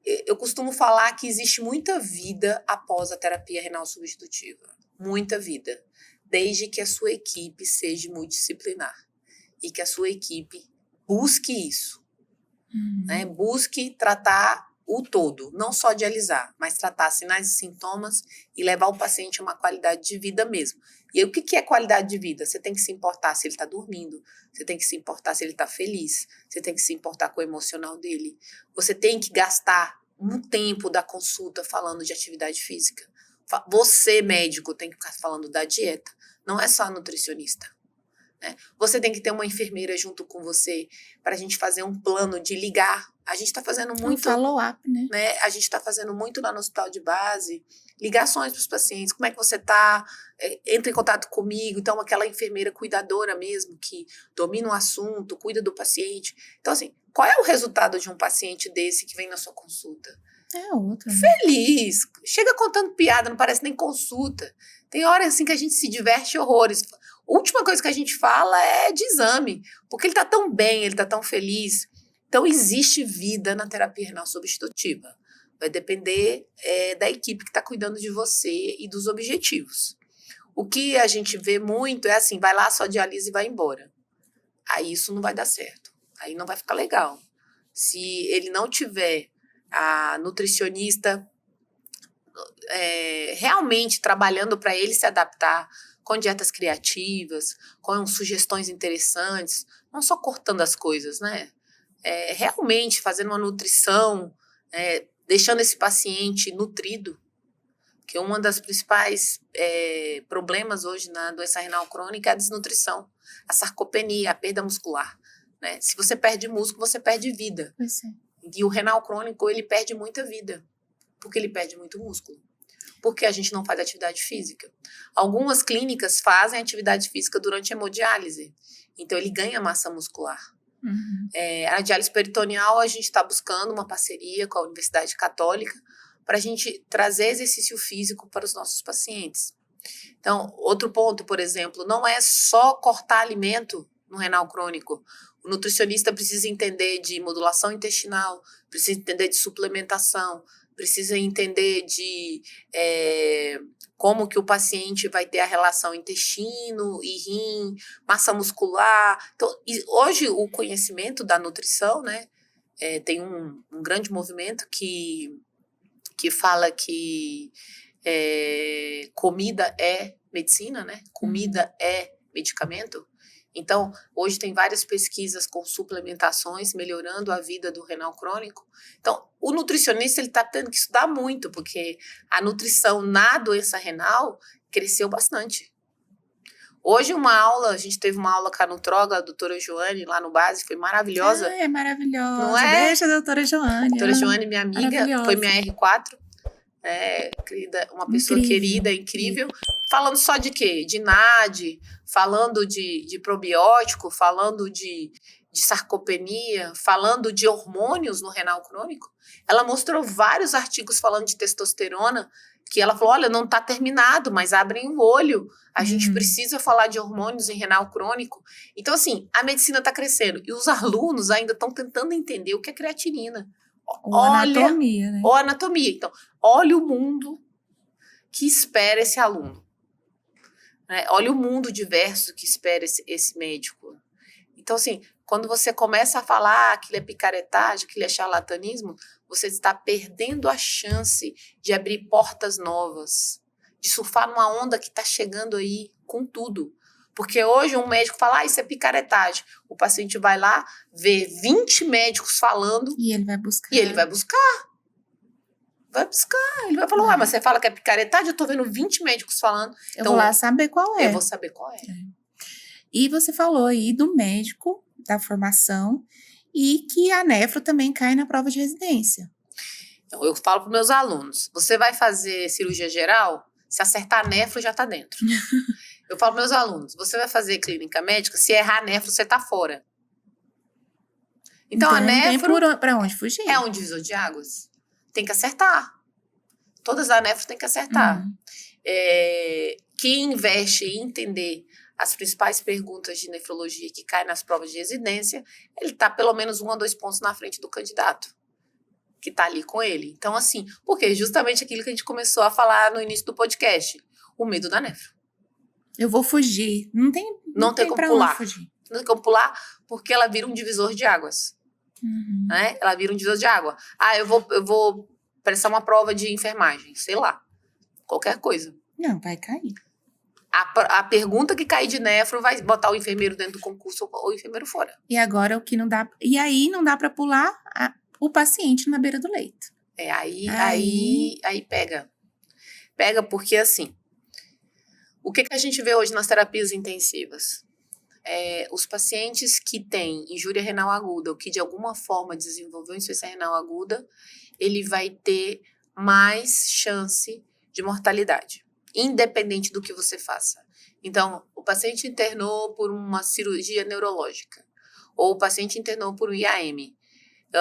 eu costumo falar que existe muita vida após a terapia renal substitutiva. Muita vida. Desde que a sua equipe seja multidisciplinar. E que a sua equipe busque isso. Né? Busque tratar o todo, não só dialisar, mas tratar sinais e sintomas e levar o paciente a uma qualidade de vida mesmo. E aí, o que é qualidade de vida? Você tem que se importar se ele está dormindo, você tem que se importar se ele está feliz, você tem que se importar com o emocional dele, você tem que gastar um tempo da consulta falando de atividade física. Você, médico, tem que ficar falando da dieta, não é só a nutricionista. Né? Você tem que ter uma enfermeira junto com você para a gente fazer um plano de ligar. A gente está fazendo muito. Um follow-up, né? A gente está fazendo muito lá no hospital de base, ligações para os pacientes. Como é que você está? Entra em contato comigo. Então, aquela enfermeira cuidadora mesmo, que domina o assunto, cuida do paciente. Então, assim, qual é o resultado de um paciente desse que vem na sua consulta? É outro. Feliz. Chega contando piada, não parece nem consulta. Tem horas assim que a gente se diverte horrores. A última coisa que a gente fala é de exame, porque ele está tão bem, ele está tão feliz. Então, existe vida na terapia renal substitutiva. Vai depender da equipe que está cuidando de você e dos objetivos. O que a gente vê muito é assim, vai lá, só dialisa e vai embora. Aí isso não vai dar certo. Aí não vai ficar legal. Se ele não tiver a nutricionista realmente trabalhando para ele se adaptar com dietas criativas, com sugestões interessantes, não só cortando as coisas, né? Realmente fazendo uma nutrição, deixando esse paciente nutrido, que um dos principais problemas hoje na doença renal crônica é a desnutrição, a sarcopenia, a perda muscular. Né? Se você perde músculo, você perde vida. E o renal crônico, ele perde muita vida, porque ele perde muito músculo. Porque a gente não faz atividade física. Algumas clínicas fazem atividade física durante a hemodiálise, então ele ganha massa muscular. Uhum. A diálise peritoneal, a gente está buscando uma parceria com a Universidade Católica para a gente trazer exercício físico para os nossos pacientes. Então, outro ponto, por exemplo, não é só cortar alimento no renal crônico. O nutricionista precisa entender de modulação intestinal, precisa entender de suplementação, precisa entender de como que o paciente vai ter a relação intestino e rim, massa muscular. Então, hoje o conhecimento da nutrição, né, tem um grande movimento que fala que comida é medicina, né? Comida é medicamento. Então, hoje tem várias pesquisas com suplementações melhorando a vida do renal crônico. Então, o nutricionista está tendo que estudar muito, porque a nutrição na doença renal cresceu bastante. Hoje a gente teve uma aula com a nutróloga, a doutora Joane, lá no base, foi maravilhosa. É maravilhosa. Não é? Deixa a doutora Joane. Doutora Joane, minha amiga, foi minha R4. Querida, uma pessoa querida, incrível, falando só de quê? De NAD, falando de probiótico, falando de sarcopenia, falando de hormônios no renal crônico. Ela mostrou vários artigos falando de testosterona, que ela falou, olha, não está terminado, mas abrem o olho, a gente precisa falar de hormônios em renal crônico. Então, assim, a medicina está crescendo, e os alunos ainda estão tentando entender o que é creatinina. Ou anatomia, né? Ou anatomia. Então, olha o mundo que espera esse aluno. Né? Olha o mundo diverso que espera esse médico. Então, assim, quando você começa a falar aquilo é picaretagem, aquilo é charlatanismo, você está perdendo a chance de abrir portas novas, de surfar numa onda que está chegando aí com tudo. Porque hoje um médico fala, isso é picaretagem. O paciente vai lá, vê 20 médicos falando. E ele vai buscar. Ele vai falar, mas você fala que é picaretagem? Eu tô vendo 20 médicos falando. Eu vou lá saber qual é. Eu vou saber qual é. E você falou aí do médico, da formação, e que a nefro também cai na prova de residência. Então, eu falo para meus alunos, você vai fazer cirurgia geral? Se acertar a nefro, já tá dentro. Eu falo para meus alunos, você vai fazer clínica médica, se errar a nefro, você tá fora. Então a nefro... Não tem pra onde fugir. É um divisor de águas. Tem que acertar. Todas as nefros tem que acertar. Quem investe em entender as principais perguntas de nefrologia que caem nas provas de residência, ele tá pelo menos 1 ou 2 pontos na frente do candidato que tá ali com ele. Então, assim, porque justamente aquilo que a gente começou a falar no início do podcast, o medo da nefro. Eu vou fugir. Não tem como pular. Não tem como pular porque ela vira um divisor de águas. Né? Ela vira um divisor de água. Eu vou prestar uma prova de enfermagem, sei lá. Qualquer coisa. Não, vai cair. A pergunta que cair de nefro vai botar o enfermeiro dentro do concurso ou o enfermeiro fora. E agora o que não dá... E aí não dá para pular o paciente na beira do leito. Aí pega. Pega porque, assim, o que a gente vê hoje nas terapias intensivas? Os pacientes que têm injúria renal aguda ou que de alguma forma desenvolveu insuficiência renal aguda, ele vai ter mais chance de mortalidade, independente do que você faça. Então, o paciente internou por uma cirurgia neurológica, ou o paciente internou por um IAM,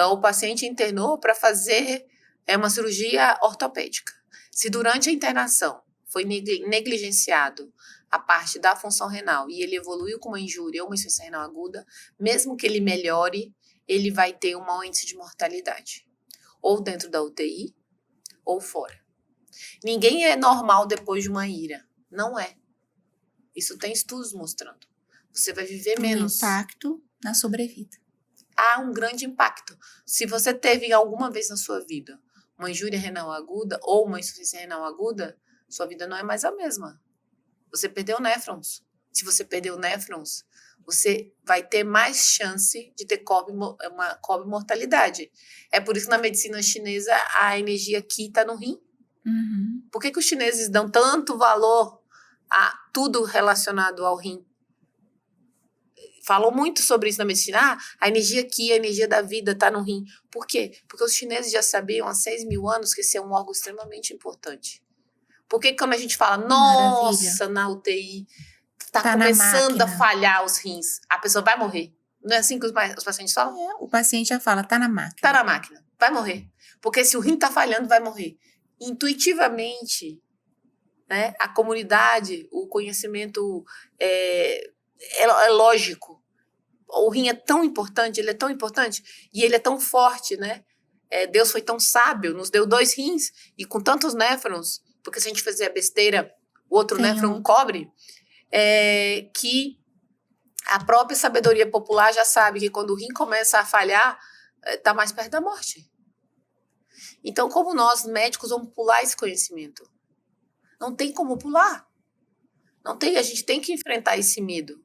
ou o paciente internou para fazer uma cirurgia ortopédica. Se durante a internação foi negligenciado a parte da função renal e ele evoluiu com uma injúria ou uma insuficiência renal aguda, mesmo que ele melhore, ele vai ter um maior índice de mortalidade. Ou dentro da UTI, ou fora. Ninguém é normal depois de uma ira. Não é. Isso tem estudos mostrando. Você vai viver menos. Impacto na sobrevida. Há um grande impacto. Se você teve alguma vez na sua vida uma injúria renal aguda ou uma insuficiência renal aguda, sua vida não é mais a mesma. Você perdeu néfrons. Se você perdeu néfrons, você vai ter mais chance de ter uma cobre-mortalidade. É por isso que na medicina chinesa a energia Qi está no rim. Uhum. Por que os chineses dão tanto valor a tudo relacionado ao rim? Falou muito sobre isso na medicina. A energia Qi, a energia da vida está no rim. Por quê? Porque os chineses já sabiam há 6.000 anos que esse é um órgão extremamente importante. Por que quando a gente fala, nossa, na UTI, está começando a falhar os rins, a pessoa vai morrer? Não é assim que os pacientes falam? O paciente já fala, tá na máquina. Tá na máquina, vai morrer. Porque se o rim tá falhando, vai morrer. Intuitivamente, né, a comunidade, o conhecimento é lógico. O rim é tão importante, ele é tão importante e ele é tão forte, né? Deus foi tão sábio, nos deu 2 rins e com tantos néfrons, porque se a gente fizer besteira, o outro néfron cobre, que a própria sabedoria popular já sabe que quando o rim começa a falhar, está mais perto da morte. Então, como nós, médicos, vamos pular esse conhecimento? Não tem como pular. Não tem, a gente tem que enfrentar esse medo.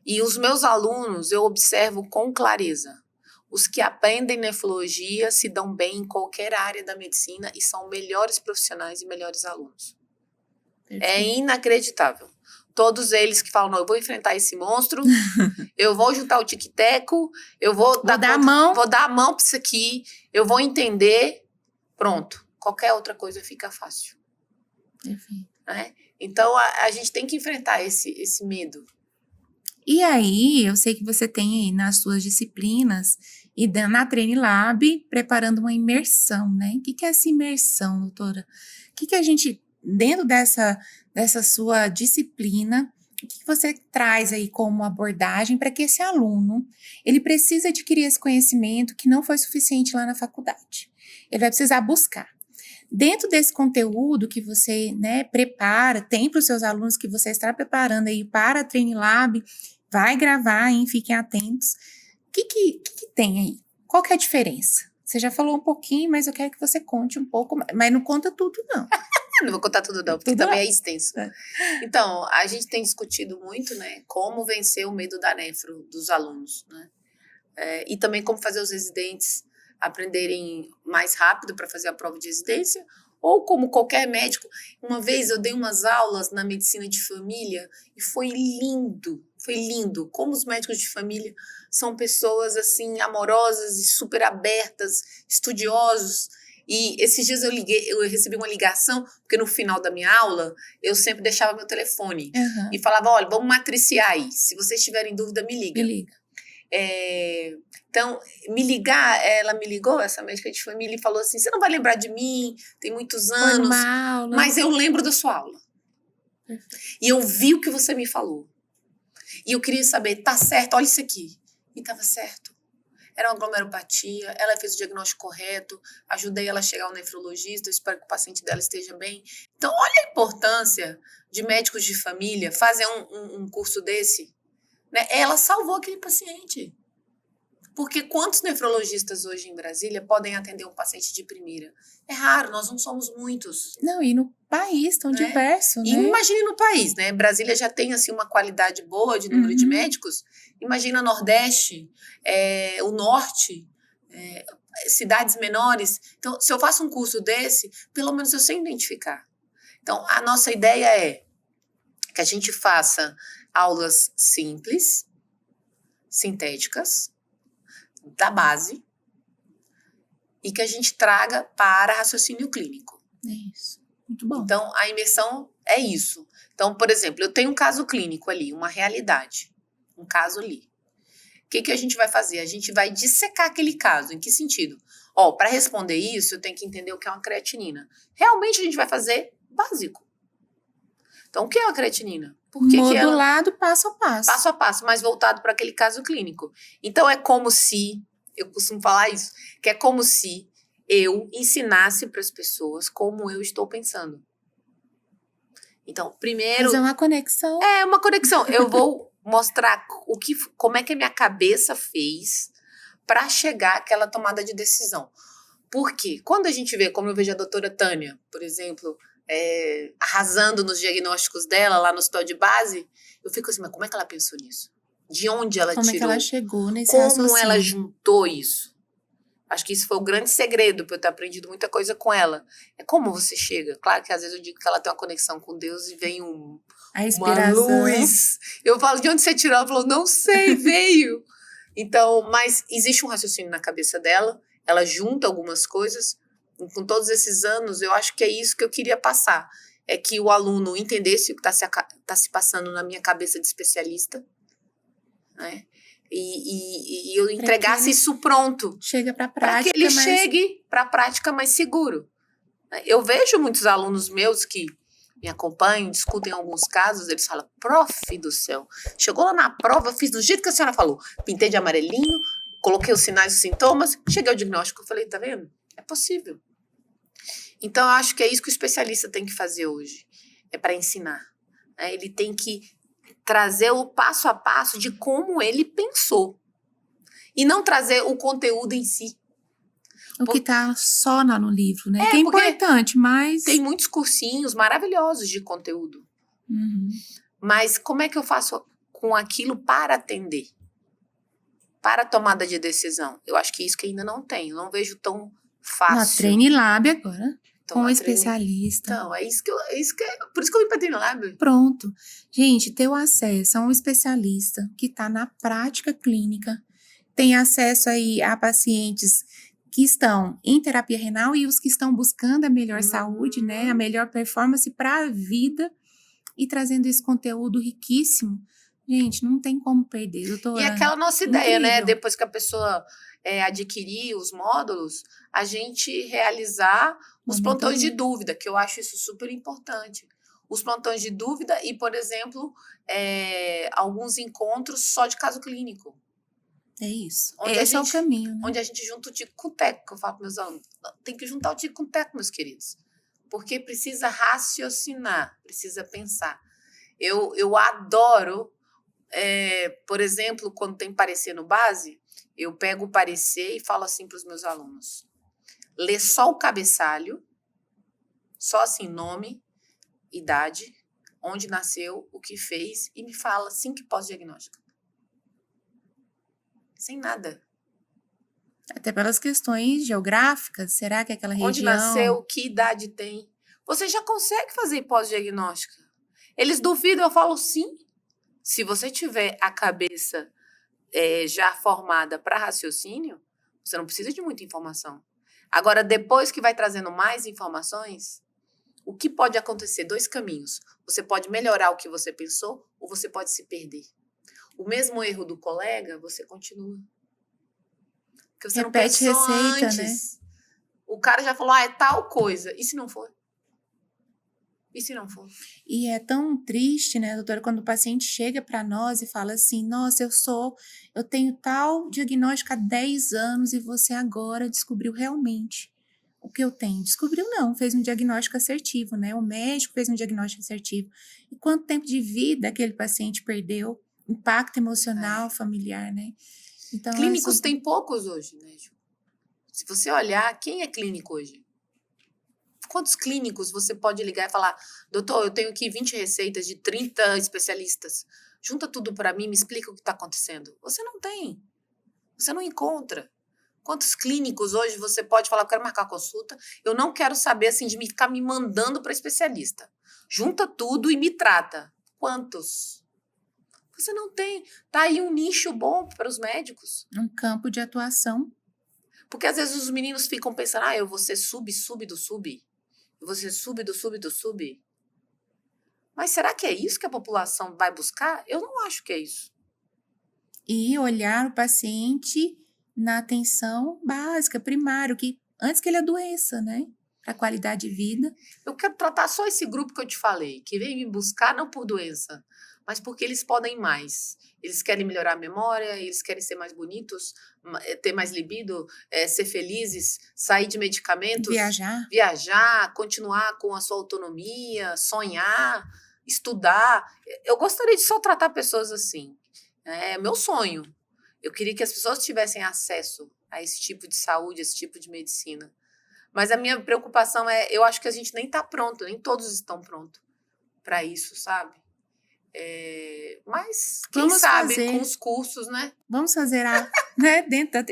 E os meus alunos, eu observo com clareza. Os que aprendem nefrologia se dão bem em qualquer área da medicina e são melhores profissionais e melhores alunos. Perfeito. É inacreditável. Todos eles que falam, não, eu vou enfrentar esse monstro, eu vou juntar o tic-teco, eu vou dar a mão para isso aqui, eu vou entender, pronto. Qualquer outra coisa fica fácil. Perfeito. Né? Então, a gente tem que enfrentar esse medo. E aí, eu sei que você tem aí nas suas disciplinas e na Trainlab preparando uma imersão, né? O que é essa imersão, doutora? O que a gente, dentro dessa sua disciplina, o que você traz aí como abordagem para que esse aluno, ele precisa adquirir esse conhecimento que não foi suficiente lá na faculdade? Ele vai precisar buscar. Dentro desse conteúdo que você, né, prepara, tem para os seus alunos que você está preparando aí para a Trainlab, vai gravar, hein? Fiquem atentos. O que tem aí? Qual que é a diferença? Você já falou um pouquinho, mas eu quero que você conte um pouco, mas não conta tudo, não. Não vou contar tudo, não, porque também é extenso. Então, a gente tem discutido muito, né, como vencer o medo da nefro dos alunos, né? E também como fazer os residentes aprenderem mais rápido para fazer a prova de residência, ou como qualquer médico. Uma vez eu dei umas aulas na medicina de família e foi lindo, como os médicos de família são pessoas assim amorosas e super abertas, estudiosos. E esses dias eu recebi uma ligação, porque no final da minha aula eu sempre deixava meu telefone e falava, olha, vamos matriciar aí, se vocês tiverem dúvida me liga. Então, ela me ligou, essa médica de família, e falou assim, você não vai lembrar de mim, tem muitos anos, mas eu lembro da sua aula. E eu vi o que você me falou. E eu queria saber, tá certo, olha isso aqui. E estava certo. Era uma glomerulopatia, ela fez o diagnóstico correto, ajudei ela a chegar ao nefrologista, eu espero que o paciente dela esteja bem. Então, olha a importância de médicos de família fazer um curso desse. Né? Ela salvou aquele paciente. Porque quantos nefrologistas hoje em Brasília podem atender um paciente de primeira? É raro, nós não somos muitos. Não, e no país tão diverso, e né? Imagine no país, né? Brasília já tem assim, uma qualidade boa de número de médicos. Imagina Nordeste, o Norte, cidades menores. Então, se eu faço um curso desse, pelo menos eu sei identificar. Então, a nossa ideia é que a gente faça aulas simples, sintéticas, da base, e que a gente traga para raciocínio clínico. É isso. Muito bom. Então, a imersão é isso. Então, por exemplo, eu tenho um caso clínico ali, uma realidade, um caso ali. O que a gente vai fazer? A gente vai dissecar aquele caso. Em que sentido? Para responder isso, eu tenho que entender o que é uma creatinina. Realmente, a gente vai fazer básico. Então, o que é uma creatinina? Modulado passo a passo. Passo a passo, mas voltado para aquele caso clínico. Então, é como se, eu costumo falar isso, que é como se eu ensinasse para as pessoas como eu estou pensando. Então, primeiro... Fazer uma conexão. É, uma conexão. Eu vou mostrar como é que a minha cabeça fez para chegar àquela tomada de decisão. Por quê? Quando a gente vê, como eu vejo a doutora Tânia, por exemplo, arrasando nos diagnósticos dela lá no hospital de base, eu fico assim, mas como é que ela pensou nisso? De onde ela Como é que ela tirou? chegou nesse Como ela raciocínio? juntou isso? Acho que isso foi o grande segredo para eu ter aprendido muita coisa com ela. É como você chega. Claro que às vezes eu digo que ela tem uma conexão com Deus e vem A uma inspiração. luz. Eu falo, de onde você tirou? Ela falou, não sei, veio. Então, mas existe um raciocínio na cabeça dela, ela junta algumas coisas. E com todos esses anos, eu acho que é isso que eu queria passar. É que o aluno entendesse o que tá se passando na minha cabeça de especialista, né? E eu entregasse isso pronto. Chega para a Para que prática, ele mas chegue para a prática mais seguro. Eu vejo muitos alunos meus que me acompanham, discutem alguns casos, eles falam, prof do céu, chegou lá na prova, fiz do jeito que a senhora falou, pintei de amarelinho, coloquei os sinais e os sintomas, cheguei ao diagnóstico, eu falei, tá vendo? É possível. Então, eu acho que é isso que o especialista tem que fazer hoje, é para ensinar. Ele tem que trazer o passo a passo de como ele pensou, e não trazer o conteúdo em si. o que tá só lá no livro, né? Que é porque importante, mas... tem muitos cursinhos maravilhosos de conteúdo. Uhum. Mas como é que eu faço com aquilo para atender? Para a tomada de decisão? Eu acho que isso que ainda não tem. Eu não vejo tão fácil. Na Train Lab agora, com o Train- especialista. Então, por isso que eu vim para Train Lab. Pronto. Gente, ter o acesso a um especialista que está na prática clínica, tem acesso aí a pacientes que estão em terapia renal e os que estão buscando a melhor saúde, né? A melhor performance para a vida e trazendo esse conteúdo riquíssimo. Gente, não tem como perder, doutora. E aquela nossa ideia, né? Incrível. Depois que a pessoa adquirir os módulos, a gente realizar os plantões de dúvida, que eu acho isso super importante. Os plantões de dúvida e, por exemplo, alguns encontros só de caso clínico. É isso. Onde Esse é o caminho, né? Onde a gente junta o tico com o teco, que eu falo para meus alunos. Tem que juntar o tico com o teco, meus queridos. Porque precisa raciocinar, precisa pensar. Eu adoro, por exemplo, quando tem parecer no base, eu pego o parecer e falo assim para os meus alunos. Lê só o cabeçalho, só assim, nome, idade, onde nasceu, o que fez, e me fala assim que pós-diagnóstico. Sem nada. Até pelas questões geográficas, será que aquela região... Onde nasceu, que idade tem. Você já consegue fazer pós-diagnóstica. Eles duvidam, eu falo sim. Se você tiver a cabeça já formada para raciocínio, você não precisa de muita informação. Agora, depois que vai trazendo mais informações, o que pode acontecer? 2 caminhos. Você pode melhorar o que você pensou ou você pode se perder. O mesmo erro do colega, você continua. Porque você Repete não pensou receita, antes. Né? O cara já falou, é tal coisa. E se não for? E se não for? E é tão triste, né, doutora, quando o paciente chega para nós e fala assim, nossa, eu tenho tal diagnóstico há 10 anos e você agora descobriu realmente o que eu tenho. Descobriu não, fez um diagnóstico assertivo, né? O médico fez um diagnóstico assertivo. E quanto tempo de vida aquele paciente perdeu? Impacto emocional, familiar, né? Então, clínicos tem poucos hoje, né, Ju? Se você olhar, quem é clínico hoje? Quantos clínicos você pode ligar e falar, doutor, eu tenho aqui 20 receitas de 30 especialistas. Junta tudo para mim, me explica o que está acontecendo. Você não tem. Você não encontra. Quantos clínicos hoje você pode falar, eu quero marcar consulta, eu não quero saber assim de ficar me mandando para especialista. Junta tudo e me trata. Quantos? Você não tem. Tá aí um nicho bom para os médicos. Um campo de atuação. Porque às vezes os meninos ficam pensando, eu vou ser sub do sub. Eu vou ser sub do sub do sub. Mas será que é isso que a população vai buscar? Eu não acho que é isso. E olhar o paciente na atenção básica, primária, antes que ele adoeça, né? Para a qualidade de vida. Eu quero tratar só esse grupo que eu te falei, que vem me buscar não por doença, mas porque eles podem mais. Eles querem melhorar a memória, eles querem ser mais bonitos, ter mais libido, ser felizes, sair de medicamentos. Viajar, continuar com a sua autonomia, sonhar, estudar. Eu gostaria de só tratar pessoas assim. É meu sonho. Eu queria que as pessoas tivessem acesso a esse tipo de saúde, a esse tipo de medicina. Mas a minha preocupação eu acho que a gente nem está pronto, nem todos estão prontos para isso, sabe? Mas quem Vamos sabe fazer. com os cursos, né? Vamos fazer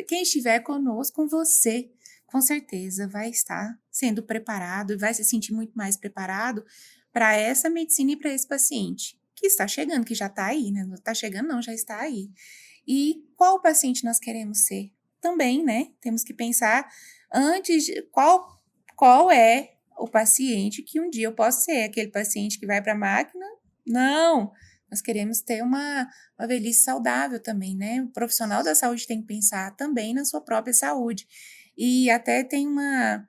quem estiver conosco, com você, com certeza vai estar sendo preparado e vai se sentir muito mais preparado para essa medicina e para esse paciente que está chegando, que já está aí, né? Não está chegando, não, já está aí. E qual paciente nós queremos ser? Também, né? Temos que pensar antes de qual é o paciente que um dia eu posso ser. Aquele paciente que vai para a máquina? Não! Nós queremos ter uma velhice saudável também, né? O profissional da saúde tem que pensar também na sua própria saúde. E até tem uma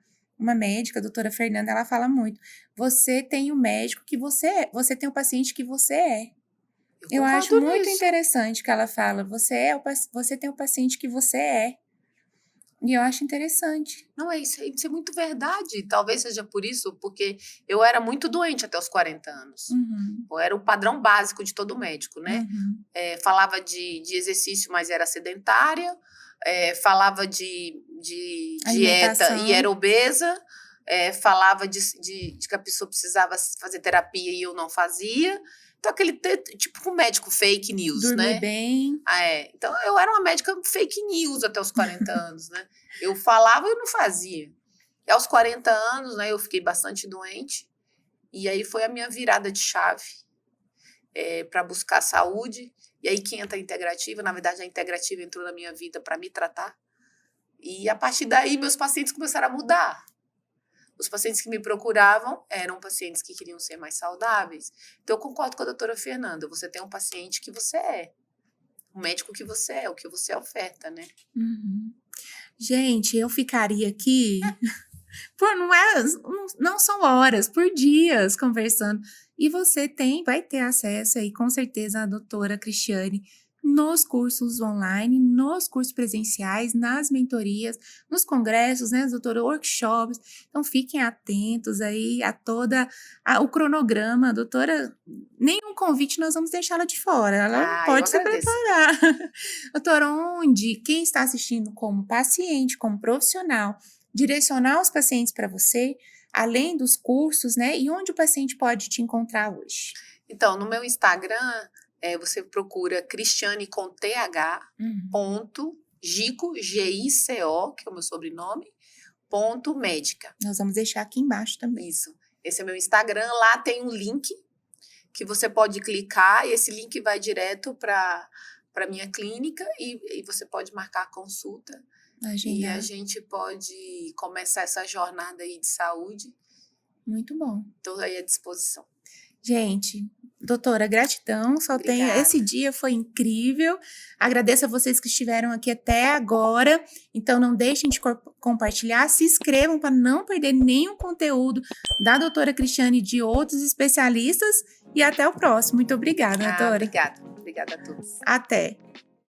médica, a doutora Fernanda, ela fala muito. Você tem o médico que você é, você tem o paciente que você é. Eu acho muito interessante que ela fala, você tem o paciente que você é. E eu acho interessante. Não, isso é muito verdade. Talvez seja por isso, porque eu era muito doente até os 40 anos. Uhum. Eu era o padrão básico de todo médico, né? Uhum. Falava de exercício, mas era sedentária. Falava de dieta e era obesa. Falava de que a pessoa precisava fazer terapia e eu não fazia. Então, tipo um médico fake news, Dormir né? bem. Então, eu era uma médica fake news até os 40 anos, né? Eu falava e eu não fazia. E aos 40 anos, né, eu fiquei bastante doente. E aí foi a minha virada de chave para buscar saúde. E aí que entra a integrativa. Na verdade, a integrativa entrou na minha vida para me tratar. E a partir daí, meus pacientes começaram a mudar. Os pacientes que me procuravam eram pacientes que queriam ser mais saudáveis. Então, eu concordo com a doutora Fernanda. Você tem um paciente que você é. O médico que você é, o que você oferta, né? Uhum. Gente, eu ficaria aqui... não são horas, por dias conversando. E você vai ter acesso aí, com certeza, à doutora Cristiane nos cursos online, nos cursos presenciais, nas mentorias, nos congressos, né, doutora, workshops. Então, fiquem atentos aí a o cronograma. Doutora, nenhum convite nós vamos deixá-la de fora. Ela pode se preparar. Doutora, quem está assistindo como paciente, como profissional, direcionar os pacientes para você, além dos cursos, né? E onde o paciente pode te encontrar hoje? Então, no meu Instagram, você procura Cristiane com TH, Gico, Gico, que é o meu sobrenome, .médica. Nós vamos deixar aqui embaixo também. Isso. Esse é meu Instagram. Lá tem um link que você pode clicar e esse link vai direto para minha clínica e você pode marcar a consulta. E a gente pode começar essa jornada aí de saúde. Muito bom. Estou aí à disposição. Gente, doutora, gratidão. Esse dia foi incrível. Agradeço a vocês que estiveram aqui até agora. Então, não deixem de compartilhar. Se inscrevam para não perder nenhum conteúdo da doutora Cristiane e de outros especialistas. E até o próximo. Muito obrigada, doutora. Obrigada. Obrigada a todos. Até.